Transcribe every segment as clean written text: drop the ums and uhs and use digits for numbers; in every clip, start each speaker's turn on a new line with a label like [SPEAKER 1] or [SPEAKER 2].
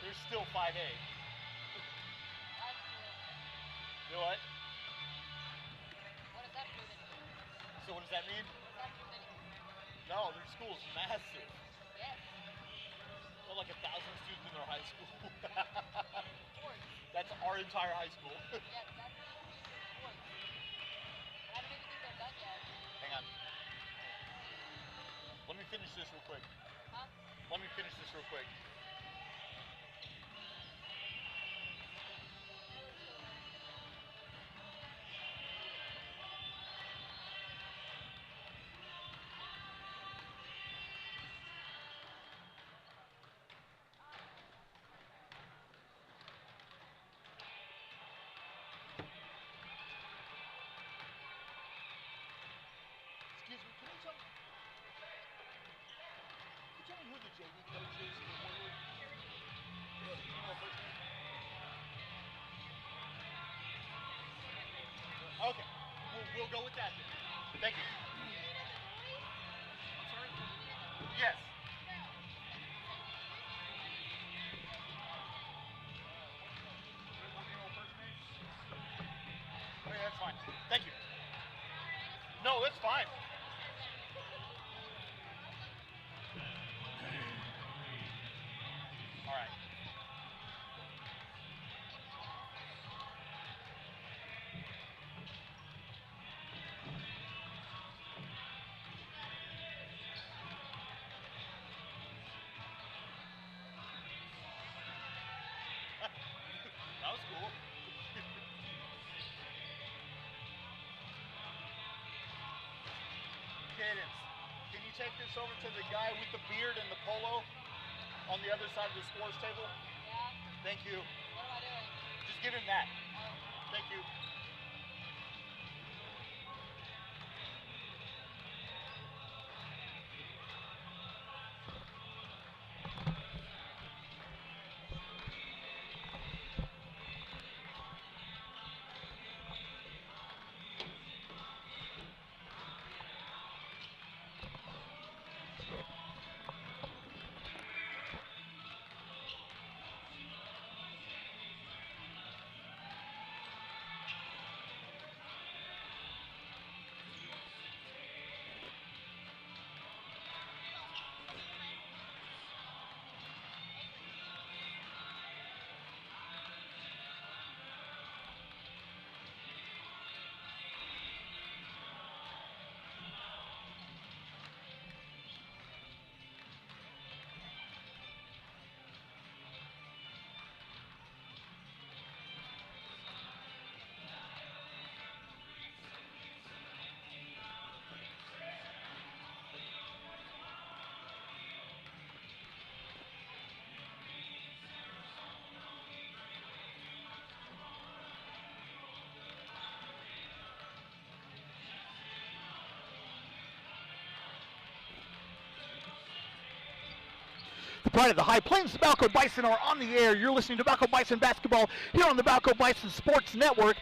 [SPEAKER 1] There's still 5A. You know what?
[SPEAKER 2] What does that prove?
[SPEAKER 1] So what does that mean? No, their school's massive.
[SPEAKER 2] Yes.
[SPEAKER 1] They're like 1,000 students in their high school. That's our entire high school.
[SPEAKER 2] Yeah, that's sports. I don't even think they're done yet.
[SPEAKER 1] Hang on. Let me finish this real quick.
[SPEAKER 2] Huh?
[SPEAKER 1] Let me finish this real quick. Excuse me, can you tell me who the JV coach is for Woodward? Okay, we'll go with that then. Thank you. I'm sorry? Yes. Okay, that's fine. Thank you. No, that's fine. All right. That was cool. Cadence, can you take this over to the guy with the beard and the polo on the other side of the scores table?
[SPEAKER 2] Yeah.
[SPEAKER 1] Thank you.
[SPEAKER 2] What am I doing?
[SPEAKER 1] Just give him that.
[SPEAKER 2] Oh.
[SPEAKER 1] Thank you.
[SPEAKER 3] The pride of the High Plains, the Balko Bison are on the air. You're listening to Balko Bison basketball here on the Balko Bison Sports Network.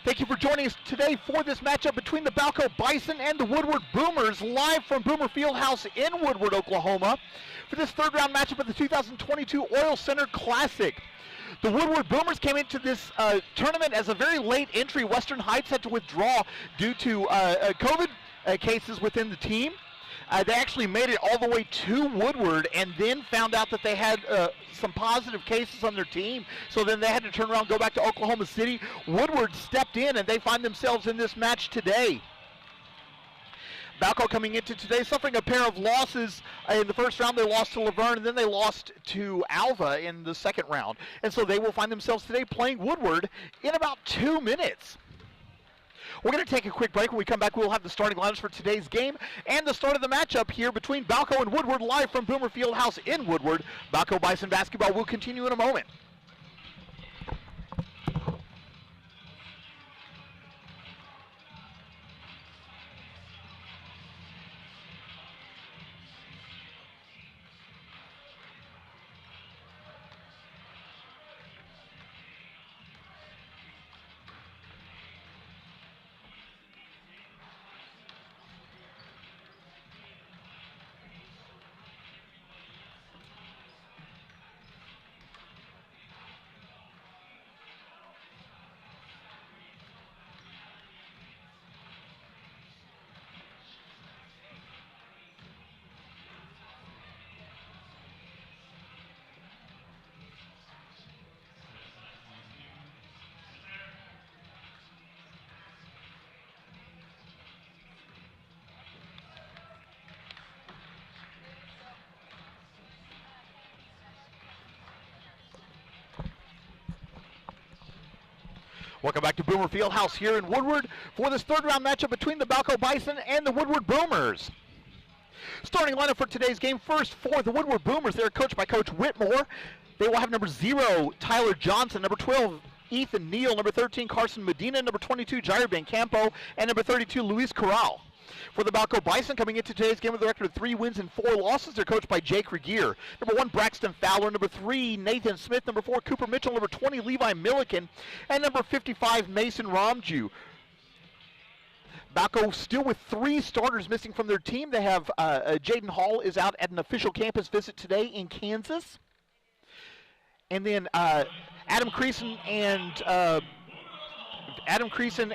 [SPEAKER 3] Thank you for joining us today for this matchup between the Balko Bison and the Woodward Boomers, live from Boomer Fieldhouse in Woodward, Oklahoma, for this third round matchup of the 2022 Oil Center Classic. The Woodward Boomers came into this tournament as a very late entry. Western Heights had to withdraw due to COVID cases within the team. They actually made it all the way to Woodward and then found out that they had some positive cases on their team. So then they had to turn around and go back to Oklahoma City. Woodward stepped in and they find themselves in this match today. Balko coming into today suffering a pair of losses. In the first round they lost to Laverne and then they lost to Alva in the second round. And so they will find themselves today playing Woodward in about 2 minutes. We're going to take a quick break. When we come back, we'll have the starting lineups for today's game and the start of the matchup here between Balko and Woodward, live from Boomer Fieldhouse in Woodward. Balko Bison basketball will continue in a moment. Welcome back to Boomer Fieldhouse here in Woodward for this third round matchup between the Balko Bison and the Woodward Boomers. Starting lineup for today's game, first for the Woodward Boomers. They're coached by Coach Whitmore. They will have number 0, Tyler Johnson, number 12, Ethan Neal, number 13, Carson Medina, number 22, Jair Bencampo, and number 32, Luis Corral. For the Balko Bison, coming into today's game with a record of 3 wins and 4 losses, they're coached by Jake Regier. Number 1, Braxton Fowler. Number 3, Nathan Smith. Number 4, Cooper Mitchell. Number 20, Levi Milliken. And number 55, Mason Romju. Balko still with 3 starters missing from their team. They have Jaden Hall is out at an official campus visit today in Kansas. And then Adam Creason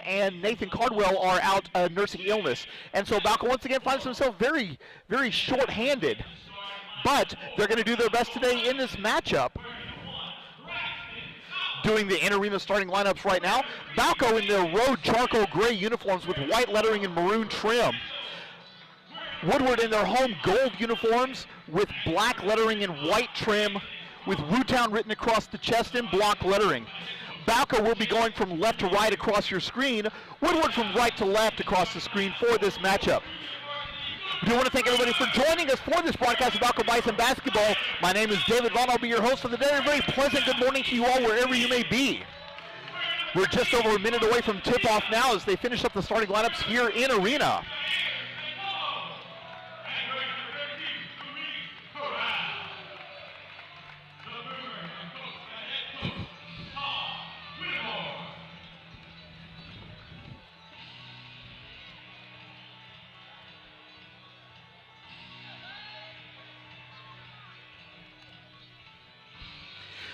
[SPEAKER 3] and Nathan Cardwell are out nursing illness. And so Balko once again finds himself very, very short-handed. But they're going to do their best today in this matchup. Doing the in-arena starting lineups right now. Balko in their road charcoal gray uniforms with white lettering and maroon trim. Woodward in their home gold uniforms with black lettering and white trim with Wootown written across the chest in block lettering. Balko will be going from left to right across your screen. Woodward from right to left across the screen for this matchup. We do want to thank everybody for joining us for this broadcast of Balko Bison basketball. My name is David Vaughn. I'll be your host for the day. A very pleasant good morning to you all wherever you may be. We're just over a minute away from tip-off now as they finish up the starting lineups here in arena.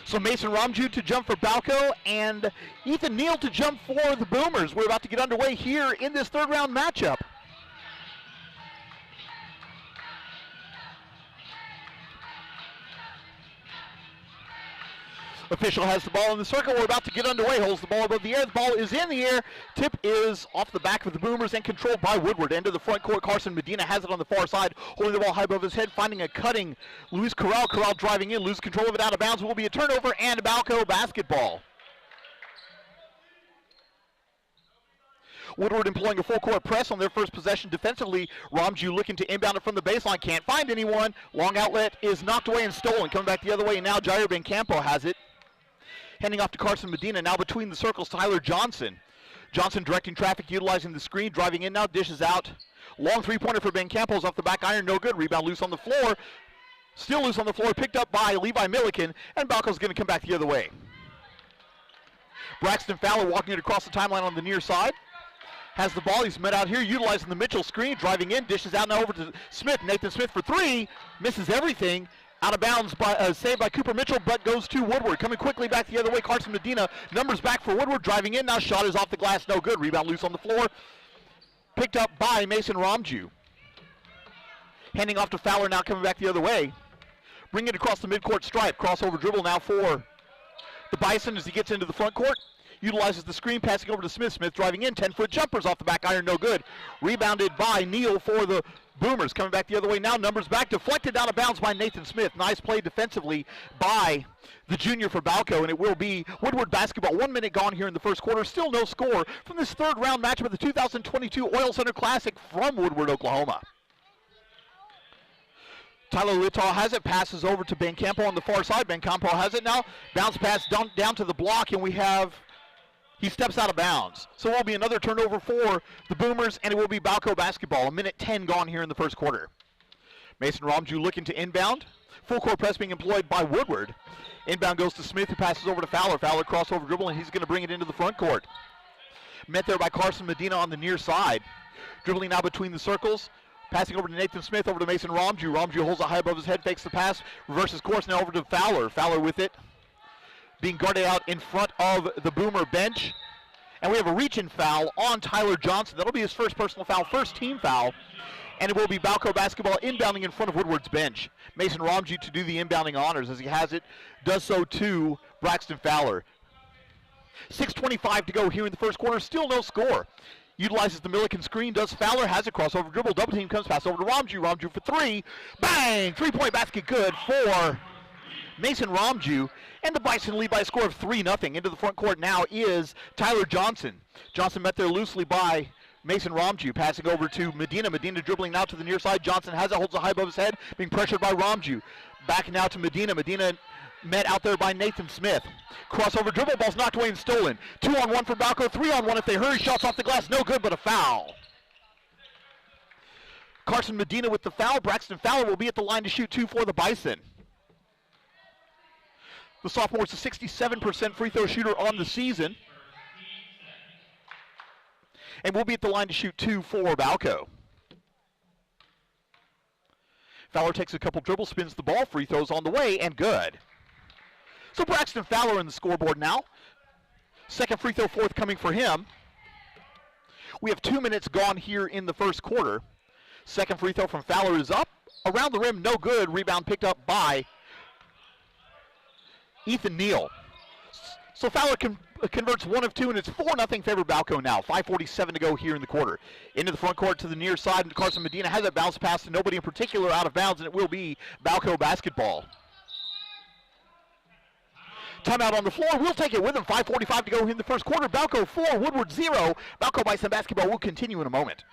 [SPEAKER 3] So Mason Romju to jump for Balko and Ethan Neal to jump for the Boomers. We're about to get underway here in this third round matchup. Official has the ball in the circle. We're about to get underway. Holds the ball above the air. The ball is in the air. Tip is off the back of the Boomers and controlled by Woodward. End of the front court. Carson Medina has it on the far side. Holding the ball high above his head. Finding a cutting Luis Corral. Corral driving in. Loses control of it out of bounds. Will be a turnover and Balko basketball. Woodward employing a full court press on their first possession defensively. Romju looking to inbound it from the baseline. Can't find anyone. Long outlet is knocked away and stolen. Coming back the other way. And now Jair Bencampo has it. Handing off to Carson Medina. Now between the circles, Tyler Johnson. Johnson directing traffic, utilizing the screen, driving in now, dishes out. Long three-pointer for Bencampo's off the back iron, no good. Rebound loose on the floor. Still loose on the floor, picked up by Levi Milliken, and Balko's going to come back the other way. Braxton Fowler walking it across the timeline on the near side. Has the ball, he's met out here, utilizing the Mitchell screen, driving in, dishes out now over to Smith. Nathan Smith for 3, misses everything. Out of bounds, saved by Cooper Mitchell, but goes to Woodward. Coming quickly back the other way, Carson Medina. Numbers back for Woodward, driving in. Now shot is off the glass, no good. Rebound loose on the floor. Picked up by Mason Romju. Handing off to Fowler, now coming back the other way. Bring it across the midcourt stripe. Crossover dribble now for the Bison as he gets into the front court. Utilizes the screen, passing over to Smith. Smith driving in, 10-foot jumpers off the back iron, no good. Rebounded by Neal for the Boomers. Coming back the other way now, numbers back, deflected out of bounds by Nathan Smith. Nice play defensively by the junior for Balko, and it will be Woodward basketball. 1 minute gone here in the first quarter. Still no score from this third round matchup of the 2022 Oil Center Classic from Woodward, Oklahoma. Tyler Littaw has it, passes over to Bencampo on the far side. Bencampo has it now. Bounce pass down to the block, and he steps out of bounds. So it will be another turnover for the Boomers, and it will be Balko basketball. 1:10 gone here in the first quarter. Mason Romju looking to inbound. Full court press being employed by Woodward. Inbound goes to Smith, who passes over to Fowler. Fowler crossover dribble, and he's going to bring it into the front court. Met there by Carson Medina on the near side. Dribbling now between the circles. Passing over to Nathan Smith, over to Mason Romju. Romju holds it high above his head, fakes the pass, reverses course now over to Fowler. Fowler with it. Being guarded out in front of the Boomer bench. And we have a reach-in foul on Tyler Johnson. That'll be his first personal foul, first team foul. And it will be Balko basketball inbounding in front of Woodward's bench. Mason Romju to do the inbounding honors as he has it. Does so to Braxton Fowler. 6:25 to go here in the first quarter. Still no score. Utilizes the Milliken screen. Does Fowler. Has a crossover dribble. Double team comes. Pass over to Romju. Romju for 3. Bang! 3-point basket good for Mason Romju, and the Bison lead by a score of 3-0. Into the front court now is Tyler Johnson. Johnson met there loosely by Mason Romju, passing over to Medina. Medina dribbling now to the near side. Johnson has it, holds it high above his head, being pressured by Romju. Back now to Medina. Medina met out there by Nathan Smith. Crossover dribble, ball's knocked away and stolen. 2-on-1 for Balko, 3-on-1 if they hurry. Shots off the glass, no good, but a foul. Carson Medina with the foul. Braxton Fowler will be at the line to shoot 2 for the Bison. The sophomore is a 67% free throw shooter on the season. And will be at the line to shoot 2 for Balko. Fowler takes a couple dribbles, spins the ball, free throws on the way, and good. So Braxton Fowler in the scoreboard now. Second free throw forthcoming for him. We have 2 minutes gone here in the first quarter. Second free throw from Fowler is up. Around the rim, no good. Rebound picked up by Ethan Neal. So Fowler converts 1 of 2, and it's 4-0 favor Balko now. 5:47 to go here in the quarter. Into the front court to the near side, and Carson Medina has that bounce pass to nobody in particular out of bounds, and it will be Balko basketball. Timeout on the floor. We'll take it with him. 5:45 to go in the first quarter. Balko 4, Woodward 0. Balko Bison basketball will continue in a moment.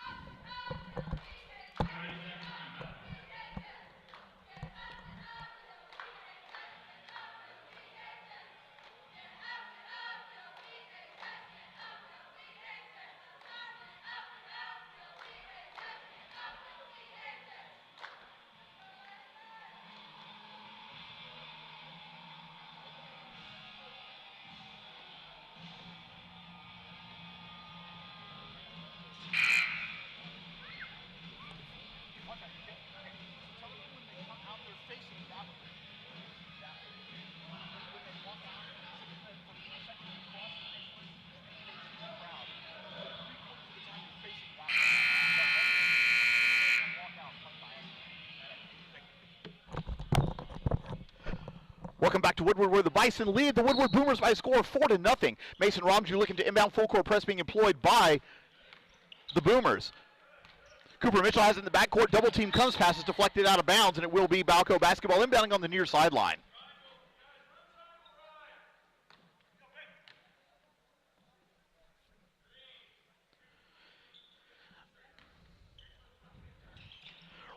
[SPEAKER 3] Welcome back to Woodward, where the Bison lead the Woodward Boomers by a score of 4-0. Mason Romju looking to inbound full court press being employed by the Boomers. Cooper Mitchell has it in the backcourt. Double team comes, passes deflected out of bounds, and it will be Balko basketball inbounding on the near sideline.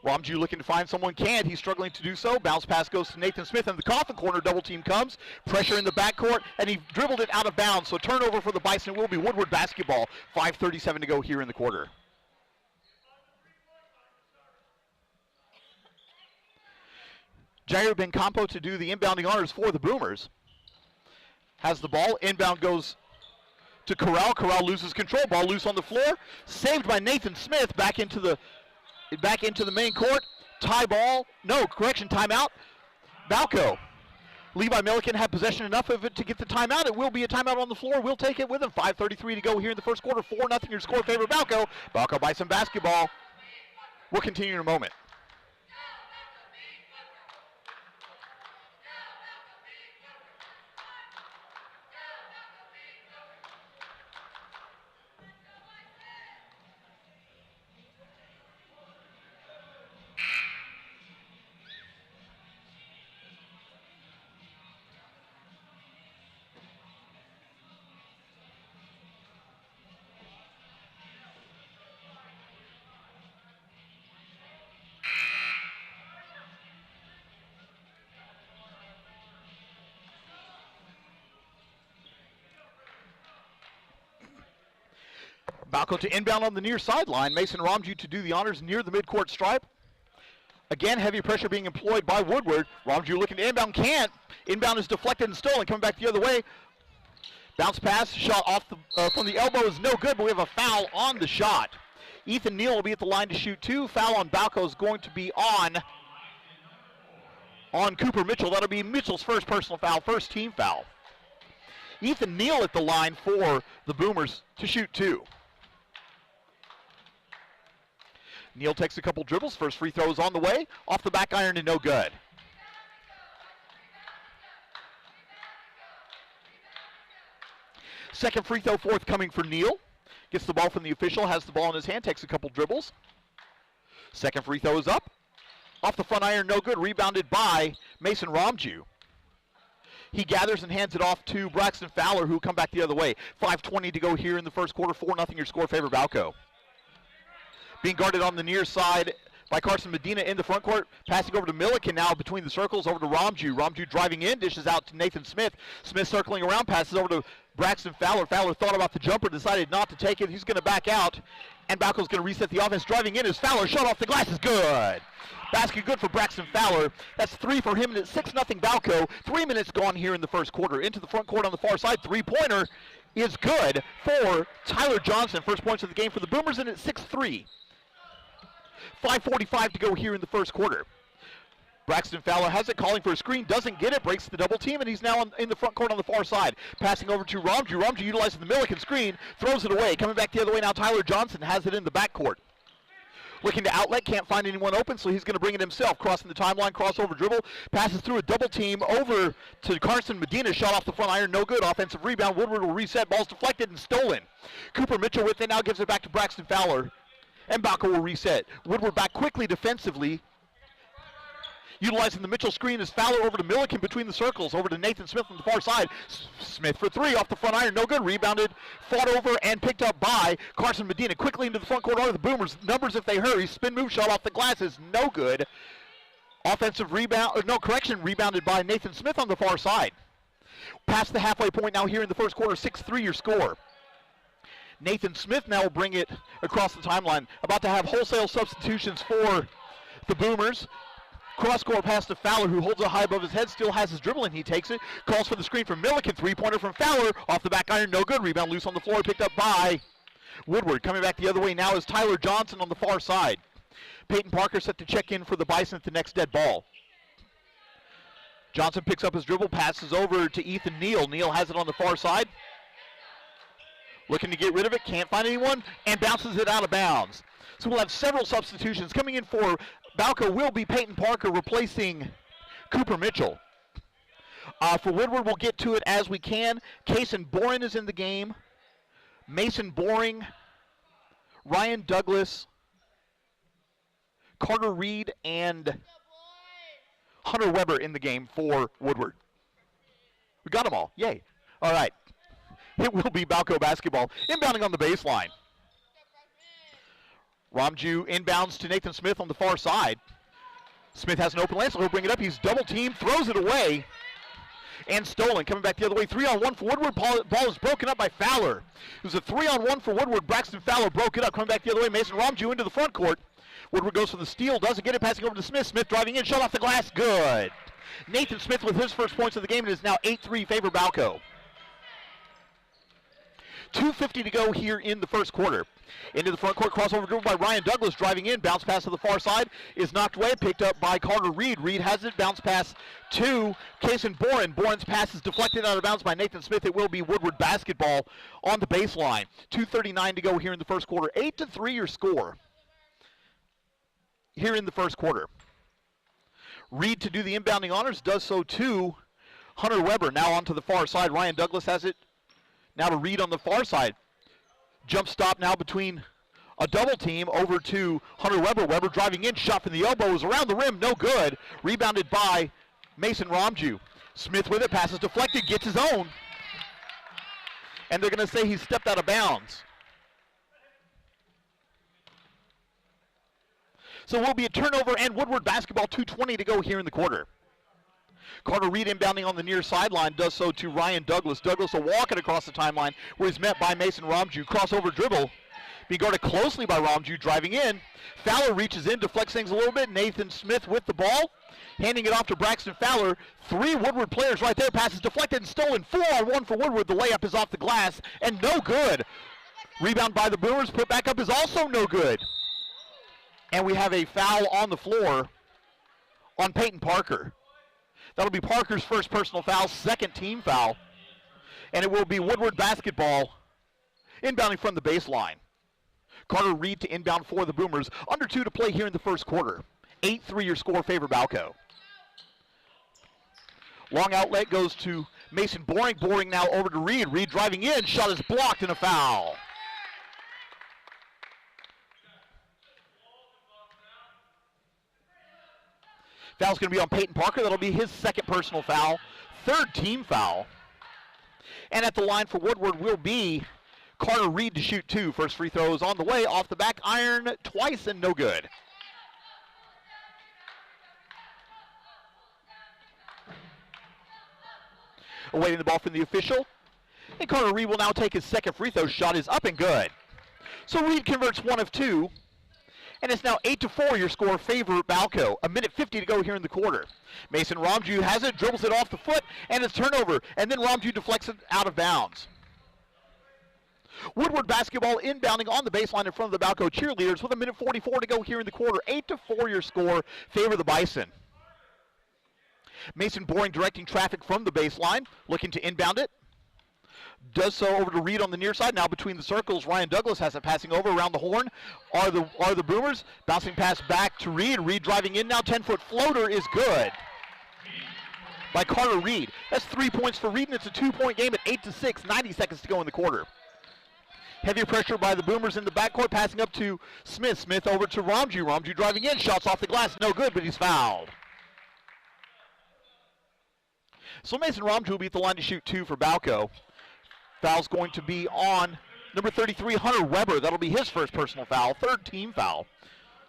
[SPEAKER 3] Romju looking to find someone, can't. He's struggling to do so. Bounce pass goes to Nathan Smith in the coffin corner. Double team comes. Pressure in the backcourt, and he dribbled it out of bounds. So turnover for the Bison. It will be Woodward basketball. 5:37 to go here in the quarter. Jair Bencampo to do the inbounding honors for the Boomers. Has the ball. Inbound goes to Corral. Corral loses control. Ball loose on the floor. Saved by Nathan Smith. Back into the main court. Tie ball. No, correction, timeout. Balko. Levi Milliken had possession enough of it to get the timeout. It will be a timeout on the floor. We'll take it with him. 5:33 to go here in the first quarter. 4-0 your score favor Balko. Balko Bison basketball. We'll continue in a moment. Balko to inbound on the near sideline. Mason Romju to do the honors near the midcourt stripe. Again, heavy pressure being employed by Woodward. Romju looking to inbound, can't. Inbound is deflected and stolen. Coming back the other way. Bounce pass, shot off from the elbow is no good, but we have a foul on the shot. Ethan Neal will be at the line to shoot 2. Foul on Balko is going to be on Cooper Mitchell. That'll be Mitchell's first personal foul, first team foul. Ethan Neal at the line for the Boomers to shoot 2. Neal takes a couple dribbles. First free throw is on the way. Off the back iron and no good. Second free throw forthcoming for Neal. Gets the ball from the official, has the ball in his hand, takes a couple dribbles. Second free throw is up. Off the front iron, no good. Rebounded by Mason Romju. He gathers and hands it off to Braxton Fowler, who come back the other way. 5:20 to go here in the first quarter. 4-0 your score, favor Balko. Being guarded on the near side by Carson Medina in the front court. Passing over to Milliken now between the circles, over to Ramju. Ramju driving in, dishes out to Nathan Smith. Smith circling around, passes over to Braxton Fowler. Fowler thought about the jumper, decided not to take it. He's going to back out, and Balko's going to reset the offense. Driving in is Fowler. Shot off the glass is good. Basket good for Braxton Fowler. That's 3 for him, and it's 6-0 Balko. 3 minutes gone here in the first quarter. Into the front court on the far side. Three-pointer is good for Tyler Johnson. First points of the game for the Boomers, and it's 6-3. 5:45 to go here in the first quarter. Braxton Fowler has it, calling for a screen, doesn't get it, breaks the double team, and he's now in the front court on the far side. Passing over to Ramju. Ramju utilizing the Milliken screen, throws it away. Coming back the other way now, Tyler Johnson has it in the backcourt. Looking to outlet, can't find anyone open, so he's going to bring it himself. Crossing the timeline, crossover dribble, passes through a double team over to Carson Medina. Shot off the front iron, no good. Offensive rebound. Woodward will reset. Ball's deflected and stolen. Cooper Mitchell with it now, gives it back to Braxton Fowler. And Balko will reset. Woodward back quickly defensively. Utilizing the Mitchell screen is Fowler over to Milliken between the circles. Over to Nathan Smith on the far side. Smith for 3 off the front iron. No good. Rebounded, fought over, and picked up by Carson Medina. Quickly into the front court of the Boomers. Numbers if they hurry. Spin move shot off the glass is no good. Offensive rebound, rebounded by Nathan Smith on the far side. Past the halfway point now here in the first quarter. 6-3 your score. Nathan Smith now will bring it across the timeline. About to have wholesale substitutions for the Boomers. Cross-court pass to Fowler, who holds it high above his head, still has his dribble, and he takes it. Calls for the screen from Milliken. Three-pointer from Fowler. Off the back iron, no good. Rebound loose on the floor, picked up by Woodward. Coming back the other way now is Tyler Johnson on the far side. Peyton Parker set to check in for the Bison at the next dead ball. Johnson picks up his dribble, passes over to Ethan Neal. Neal has it on the far side. Looking to get rid of it, can't find anyone, and bounces it out of bounds. So we'll have several substitutions. Coming in for Balko will be Peyton Parker replacing Cooper Mitchell. For Woodward, we'll get to it as we can. Kason Boren is in the game. Mason Boring, Ryan Douglas, Carter Reed, and Hunter Weber in the game for Woodward. We got them all. Yay. All right. It will be Balko basketball. Inbounding on the baseline. Ramju inbounds to Nathan Smith on the far side. Smith has an open lane, so he'll bring it up. He's double teamed, throws it away, and stolen. Coming back the other way, 3-on-1 for Woodward. Ball is broken up by Fowler. It was a 3-on-1 for Woodward. Braxton Fowler broke it up. Coming back the other way, Mason Ramju into the front court. Woodward goes for the steal, doesn't get it, passing over to Smith. Smith driving in, shot off the glass, good. Nathan Smith with his first points of the game. It is now 8-3 favor Balko. 2:50 to go here in the first quarter. Into the front court, crossover dribble by Ryan Douglas, driving in, bounce pass to the far side, is knocked away, picked up by Carter Reed. Reed has it, bounce pass to Kason Boren. Boren's pass is deflected out of bounds by Nathan Smith. It will be Woodward basketball on the baseline. 2:39 to go here in the first quarter. 8-3 your score here in the first quarter. Reed to do the inbounding honors, does so to Hunter Weber. Now onto the far side. Ryan Douglas has it. Now to Reed on the far side. Jump stop now between a double team over to Hunter Weber. Weber driving in, shot from the elbow, is around the rim, no good. Rebounded by Mason Ramju. Smith with it, passes deflected, gets his own. And they're going to say he stepped out of bounds. So it will be a turnover and Woodward basketball, 2:20 to go here in the quarter. Carter Reed inbounding on the near sideline, does so to Ryan Douglas. Douglas will walk it across the timeline where he's met by Mason Ramju. Crossover dribble, being guarded closely by Ramju, driving in. Fowler reaches in, deflects things a little bit. Nathan Smith with the ball, handing it off to Braxton Fowler. 3 Woodward players right there, passes deflected and stolen. 4-on-1 for Woodward. The layup is off the glass and no good. Rebound by the Boomers, put back up is also no good. And we have a foul on the floor on Peyton Parker. That'll be Parker's first personal foul, second team foul. And it will be Woodward basketball inbounding from the baseline. Carter Reed to inbound for the Boomers. Under 2 to play here in the first quarter. 8-3 your score, favor Balko. Long outlet goes to Mason Boring. Boring now over to Reed. Reed driving in, shot is blocked and a foul. Foul's going to be on Peyton Parker. That'll be his second personal foul. third team foul. And at the line for Woodward will be Carter Reed to shoot 2. First free throw is on the way, off the back iron twice and no good. Awaiting the ball from the official. And Carter Reed will now take his second free throw. Shot is up and good. So Reed converts 1 of 2. And it's now 8-4, your score favor Balko. 1:50 to go here in the quarter. Mason Ramju has it, dribbles it off the foot, and it's turnover. And then Ramju deflects it out of bounds. Woodward basketball inbounding on the baseline in front of the Balko cheerleaders with 1:44 to go here in the quarter. 8-4, your score favor the Bison. Mason Boring directing traffic from the baseline, looking to inbound it. Does so over to Reed on the near side. Now between the circles, Ryan Douglas has it passing over around the horn. Are the Boomers. Bouncing pass back to Reed. Reed driving in now. 10-foot floater is good by Carter Reed. That's 3 points for Reed, and it's a 2-point game at 8-6. 90 seconds to go in the quarter. Heavy pressure by the Boomers in the backcourt, passing up to Smith. Smith over to Ramju. Ramju driving in. Shots off the glass. No good, but he's fouled. So Mason Ramju will be at the line to shoot 2 for Balko. Foul's going to be on number 33, Hunter Weber. That'll be his first personal foul, third team foul.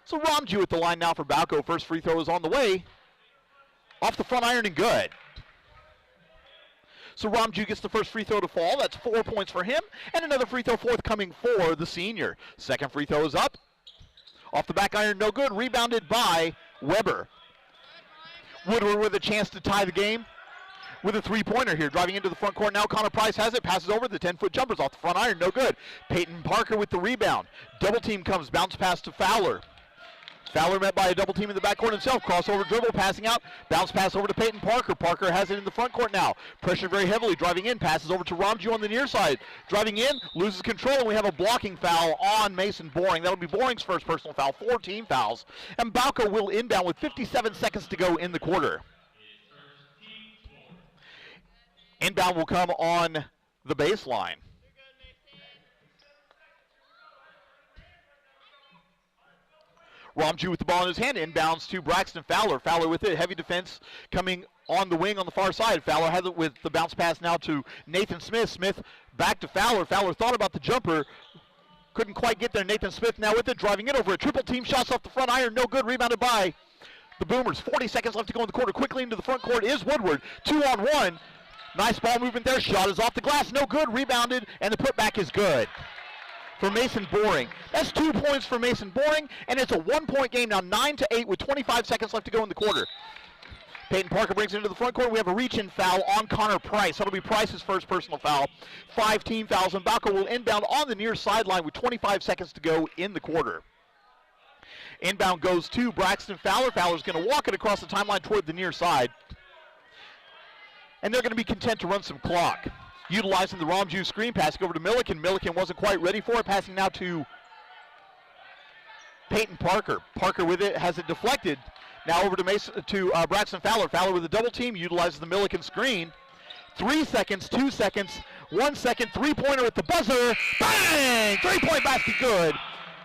[SPEAKER 3] So Ramju at the line now for Balko. First free throw is on the way. Off the front iron and good. So Ramju gets the first free throw to fall. That's 4 points for him. And another free throw forthcoming for the senior. Second free throw is up. Off the back iron, no good. Rebounded by Weber. Woodward with a chance to tie the game with a three-pointer here. Driving into the front court now. Connor Price has it. Passes over. The 10-foot jumper's off the front iron. No good. Peyton Parker with the rebound. Double team comes. Bounce pass to Fowler. Fowler met by a double team in the backcourt himself. Crossover dribble, passing out. Bounce pass over to Peyton Parker. Parker has it in the front court now. Pressure very heavily. Driving in. Passes over to Ramju on the near side. Driving in. Loses control. And we have a blocking foul on Mason Boring. That'll be Boring's first personal foul. 4 team fouls. And Balko will inbound with 57 seconds to go in the quarter. Inbound will come on the baseline. Ramju with the ball in his hand, inbounds to Braxton Fowler. Fowler with it, heavy defense coming on the wing on the far side. Fowler has it with the bounce pass now to Nathan Smith. Smith back to Fowler. Fowler thought about the jumper, couldn't quite get there. Nathan Smith now with it, driving in over a triple team. Shots off the front iron, no good, rebounded by the Boomers. 40 seconds left to go in the quarter. Quickly into the front court is Woodward. 2-on-1. Nice ball movement there. Shot is off the glass. No good. Rebounded. And the putback is good for Mason Boring. That's 2 points for Mason Boring. And it's a 1-point game now. 9-8 with 25 seconds left to go in the quarter. Peyton Parker brings it into the front court. We have a reach-in foul on Connor Price. That'll be Price's first personal foul. 5 team fouls. And Balko will inbound on the near sideline with 25 seconds to go in the quarter. Inbound goes to Braxton Fowler. Fowler's going to walk it across the timeline toward the near side. And they're going to be content to run some clock. Utilizing the Ramju screen, passing over to Milliken. Milliken wasn't quite ready for it. Passing now to Peyton Parker. Parker with it, has it deflected. Now over to Braxton Fowler. Fowler with a double team, utilizes the Milliken screen. 3 seconds, 2 seconds, 1 second, three-pointer at the buzzer. Bang! 3-point basket good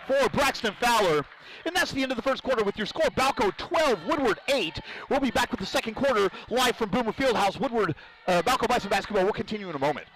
[SPEAKER 3] for Braxton Fowler. And that's the end of the first quarter with your score. Balko 12, Woodward 8. We'll be back with the second quarter live from Boomer Fieldhouse. Woodward, Balko Bison basketball will continue in a moment.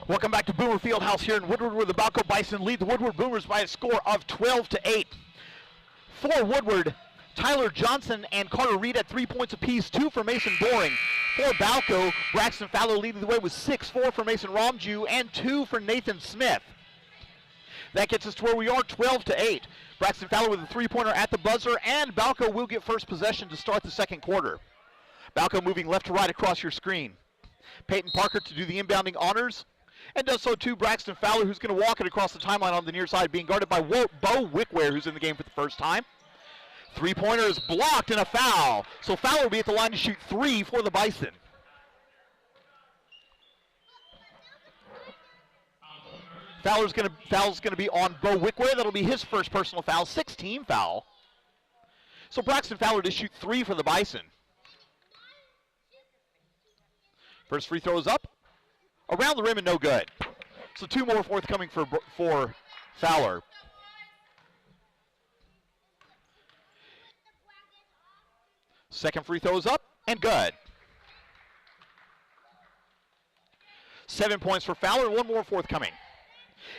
[SPEAKER 3] Welcome back to Boomer Fieldhouse here in Woodward, where the Balko Bison lead the Woodward Boomers by a score of 12-8. For Woodward, Tyler Johnson and Carter Reed at 3 points apiece, 2 for Mason Boring. For Balko, Braxton Fowler leading the way with 6, 4 for Mason Ramju, and 2 for Nathan Smith. That gets us to where we are, 12-8. Braxton Fowler with a three-pointer at the buzzer, and Balko will get first possession to start the second quarter. Balko moving left to right across your screen. Peyton Parker to do the inbounding honors. And does so too Braxton Fowler, who's going to walk it across the timeline on the near side, being guarded by Bo Wickware, who's in the game for the first time. Three-pointer is blocked and a foul. So Fowler will be at the line to shoot 3 for the Bison. Foul's going to be on Bo Wickware. That'll be his first personal foul, 6th-team foul. So Braxton Fowler to shoot 3 for the Bison. First free throw is up. Around the rim and no good. So 2 more forthcoming for Fowler. Second free throw is up and good. 7 points for Fowler, 1 more forthcoming.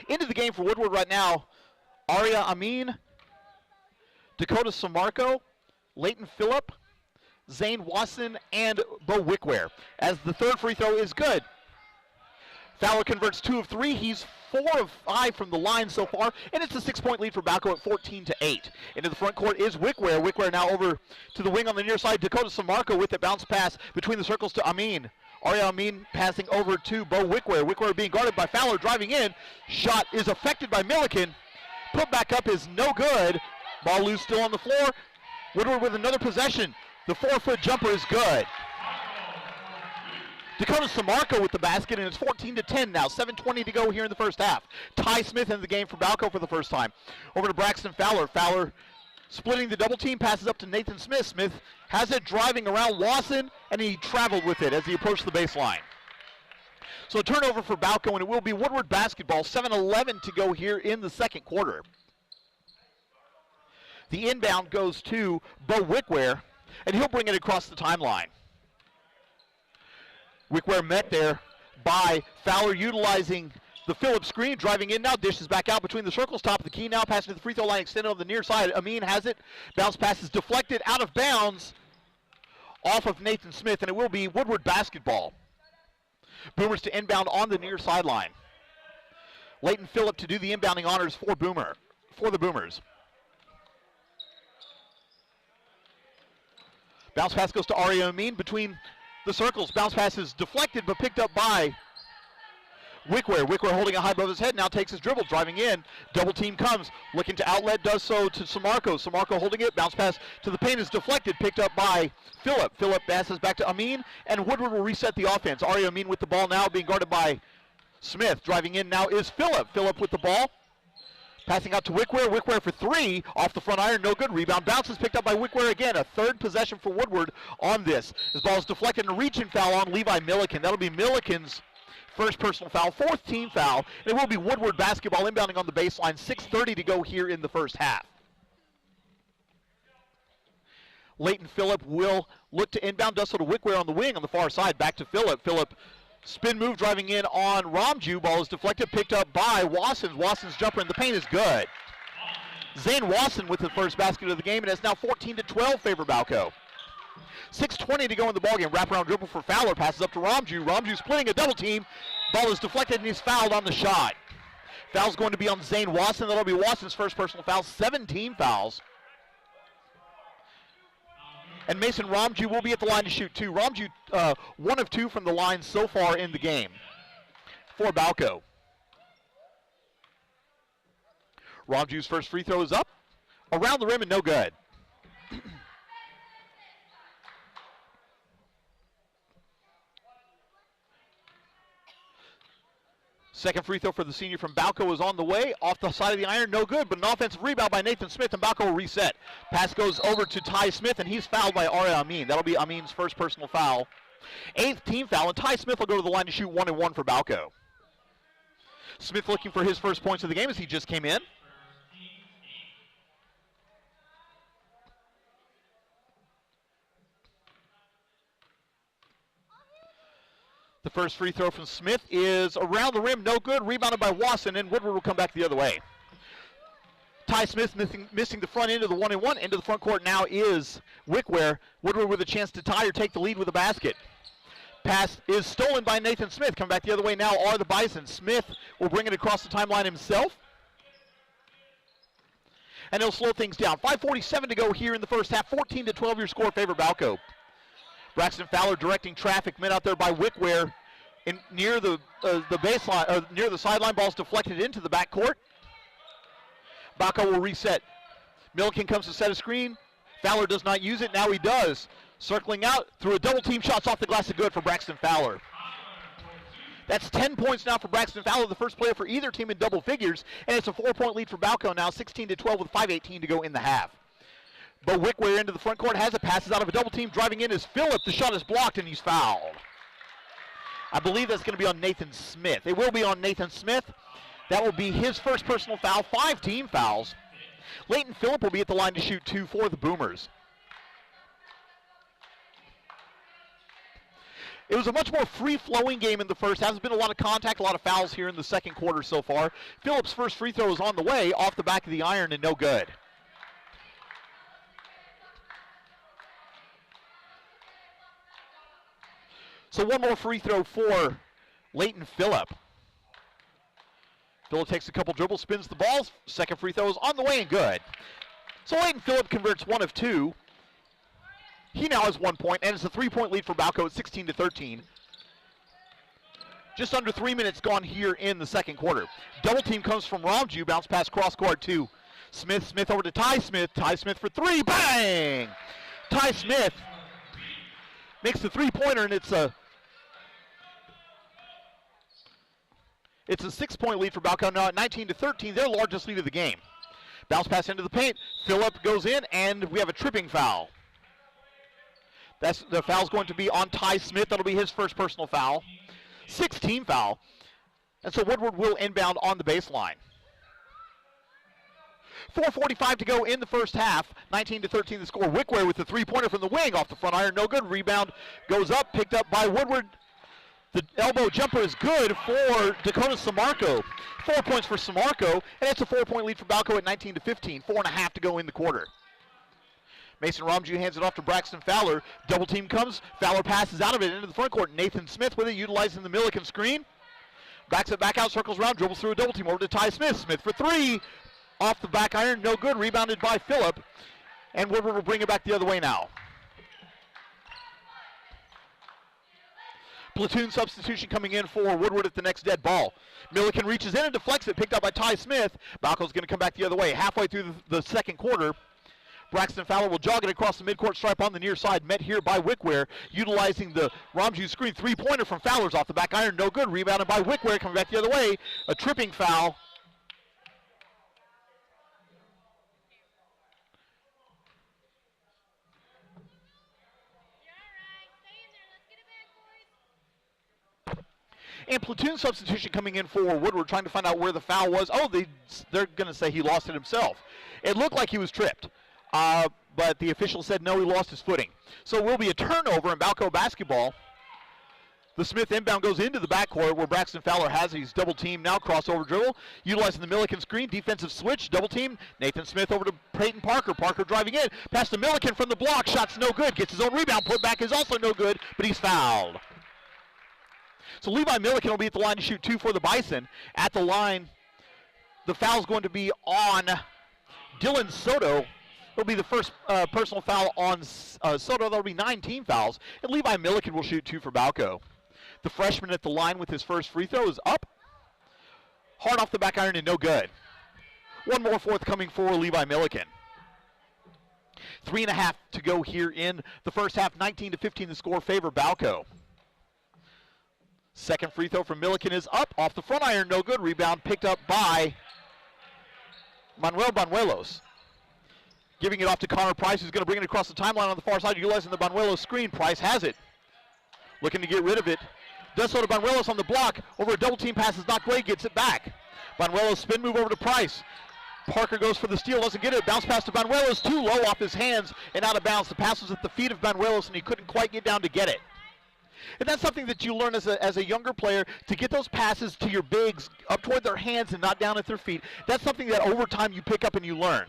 [SPEAKER 3] Into the game for Woodward right now, Aria Amin, Dakota Samarco, Leighton Phillip, Zane Wasson, and Bo Wickware. As the third free throw is good. Fowler converts 2 of 3. He's 4 of 5 from the line so far, and it's a 6-point lead for Balko at 14-8. Into the front court is Wickware. Wickware now over to the wing on the near side. Dakota Samarco with the bounce pass between the circles to Amin. Aria Amin passing over to Bo Wickware. Wickware being guarded by Fowler, driving in. Shot is affected by Milliken. Put back up is no good. Ball loose still on the floor. Woodward with another possession. The 4-foot jumper is good. Dakota Samarco with the basket, and it's 14-10 now. 7:20 to go here in the first half. Ty Smith in the game for Balko for the first time. Over to Braxton Fowler. Fowler splitting the double team, passes up to Nathan Smith. Smith has it driving around Wasson, and he traveled with it as he approached the baseline. So a turnover for Balko, and it will be Woodward basketball. 7:11 to go here in the second quarter. The inbound goes to Bo Wickware, and he'll bring it across the timeline. Wickware met there by Fowler utilizing the Phillips screen, driving in now, dishes back out between the circles, top of the key now, passing to the free throw line, extended on the near side. Amin has it, bounce pass is deflected, out of bounds, off of Nathan Smith, and it will be Woodward basketball. Boomers to inbound on the near sideline. Leighton Phillip to do the inbounding honors for the Boomers. Bounce pass goes to Aria Amin between the circles. Bounce pass is deflected but picked up by Wickware. Wickware holding it high above his head, now takes his dribble, driving in. Double team comes, looking to outlet, does so to Samarco. Samarco holding it, bounce pass to the paint is deflected, picked up by Phillip. Phillip passes back to Amin, and Woodward will reset the offense. Aria Amin with the ball now, being guarded by Smith. Driving in now is Phillip. Phillip with the ball. Passing out to Wickware. Wickware for 3. Off the front iron, no good. Rebound bounces, picked up by Wickware again. A third possession for Woodward on this. This ball is deflected and a reach-in foul on Levi Milliken. That'll be Milliken's first personal foul, 4th team foul. And it will be Woodward basketball inbounding on the baseline. 6:30 to go here in the first half. Leighton Phillip will look to inbound, does so to Wickware on the wing on the far side. Back to Phillip. Phillip spin move driving in on Ramju. Ball is deflected, picked up by Wasson. Wasson's jumper in the paint is good. Zane Wasson with the first basket of the game, and it's now 14-12 favor Balko. 6:20 to go in the ballgame. Wraparound dribble for Fowler, passes up to Ramju. Ramju splitting a double team. Ball is deflected and he's fouled on the shot. Foul's going to be on Zane Wasson. That'll be Wasson's first personal foul, 17 fouls. And Mason Ramju will be at the line to shoot 2. Ramju 1 of 2 from the line so far in the game for Balko. Ramju's first free throw is up, around the rim and no good. Second free throw for the senior from Balko is on the way. Off the side of the iron, no good, but an offensive rebound by Nathan Smith, and Balko will reset. Pass goes over to Ty Smith, and he's fouled by Aria Amin. That'll be Amin's first personal foul. 8th team foul, and Ty Smith will go to the line to shoot 1-1 for Balko. Smith looking for his first points of the game as he just came in. The first free throw from Smith is around the rim, no good. Rebounded by Wasson, and Woodward will come back the other way. Ty Smith missing the front end of the 1-1. Into the front court now is Wickware. Woodward with a chance to tie or take the lead with a basket. Pass is stolen by Nathan Smith. Coming back the other way now are the Bison. Smith will bring it across the timeline himself. And he'll slow things down. 5:47 to go here in the first half. 14-12 your score favor Balko. Braxton Fowler directing traffic, men out there by Wickware near the baseline, near the sideline. Ball's deflected into the backcourt. Balko will reset. Milliken comes to set a screen. Fowler does not use it. Now he does. Circling out through a double team, shots off the glass are good for Braxton Fowler. That's 10 points now for Braxton Fowler, the first player for either team in double figures, and it's a 4-point lead for Balko now, 16-12 with 5:18 to go in the half. Bo Wickware into the front court, has it, passes out of a double team, driving in is Phillip. The shot is blocked and he's fouled. I believe that's going to be on Nathan Smith. It will be on Nathan Smith. That will be his first personal foul, 5 team fouls. Leighton Phillip will be at the line to shoot 2 for the Boomers. It was a much more free-flowing game in the first. Hasn't been a lot of contact, a lot of fouls here in the second quarter so far. Phillips' first free throw is on the way, off the back of the iron, and no good. So one more free throw for Leighton Phillip. Phillip takes a couple dribbles, spins the ball. Second free throw is on the way and good. So Leighton Phillip converts 1 of 2. He now has 1 point, and it's a 3-point lead for Balko at 16-13. Just under 3 minutes gone here in the second quarter. Double team comes from Ramju, bounce pass cross court to Smith. Smith over to Ty Smith. Ty Smith for 3, bang! Ty Smith makes the 3-pointer, and it's a 6-point lead for Balko now at 19-13, their largest lead of the game. Bounce pass into the paint. Phillip goes in, and we have a tripping foul. The foul's going to be on Ty Smith. That'll be his first personal foul. 6-team foul. And so Woodward will inbound on the baseline. 4:45 to go in the first half. 19-13 the score. Wickware with the 3-pointer from the wing off the front iron. No good. Rebound goes up. Picked up by Woodward. The elbow jumper is good for Dakota Samarco. 4 points for Samarco. And it's a 4-point lead for Balko at 19-15. 4.5 to go in the quarter. Mason Ramju hands it off to Braxton Fowler. Double team comes. Fowler passes out of it into the front court. Nathan Smith with it, utilizing the Milliken screen. Backs it back out, circles around, dribbles through a double team over to Ty Smith. Smith for 3. Off the back iron, no good. Rebounded by Phillip. And Woodward will bring it back the other way now. Platoon substitution coming in for Woodward at the next dead ball. Milliken reaches in and deflects it, picked up by Ty Smith. Balko's going to come back the other way. Halfway through the second quarter, Braxton Fowler will jog it across the midcourt stripe on the near side, met here by Wickware, utilizing the Ramju screen. 3-pointer from Fowler's off the back iron, no good. Rebounded by Wickware, coming back the other way. A tripping foul. And platoon substitution coming in for Woodward, trying to find out where the foul was. Oh, they're going to say he lost it himself. It looked like he was tripped. But the official said no, he lost his footing. So it will be a turnover in Balko basketball. The Smith inbound goes into the backcourt where Braxton Fowler has it. He's double team now, crossover dribble, utilizing the Milliken screen, defensive switch, double team. Nathan Smith over to Peyton Parker. Parker driving in, past to Milliken from the block, shot's no good, gets his own rebound, put back is also no good, but he's fouled. So Levi Milliken will be at the line to shoot 2 for the Bison. At the line, the foul's going to be on Dylan Soto. It'll be the first personal foul on Soto. That'll be 9 team fouls. And Levi Milliken will shoot 2 for Balko. The freshman at the line with his first free throw is up. Hard off the back iron and no good. One more forthcoming for Levi Milliken. 3.5 to go here in the first half. 19-15 the score, favor Balko. Second free throw from Milliken is up. Off the front iron, no good. Rebound picked up by Manuel Banuelos. Giving it off to Connor Price, who's going to bring it across the timeline on the far side, utilizing the Banuelos screen. Price has it. Looking to get rid of it. Does so to Banuelos on the block. Over a double team pass is not great, gets it back. Banuelos spin move over to Price. Parker goes for the steal, doesn't get it. Bounce pass to Banuelos, too low off his hands and out of bounds. The pass was at the feet of Banuelos and he couldn't quite get down to get it. And that's something that you learn as a younger player, to get those passes to your bigs up toward their hands and not down at their feet. That's something that over time you pick up and you learn.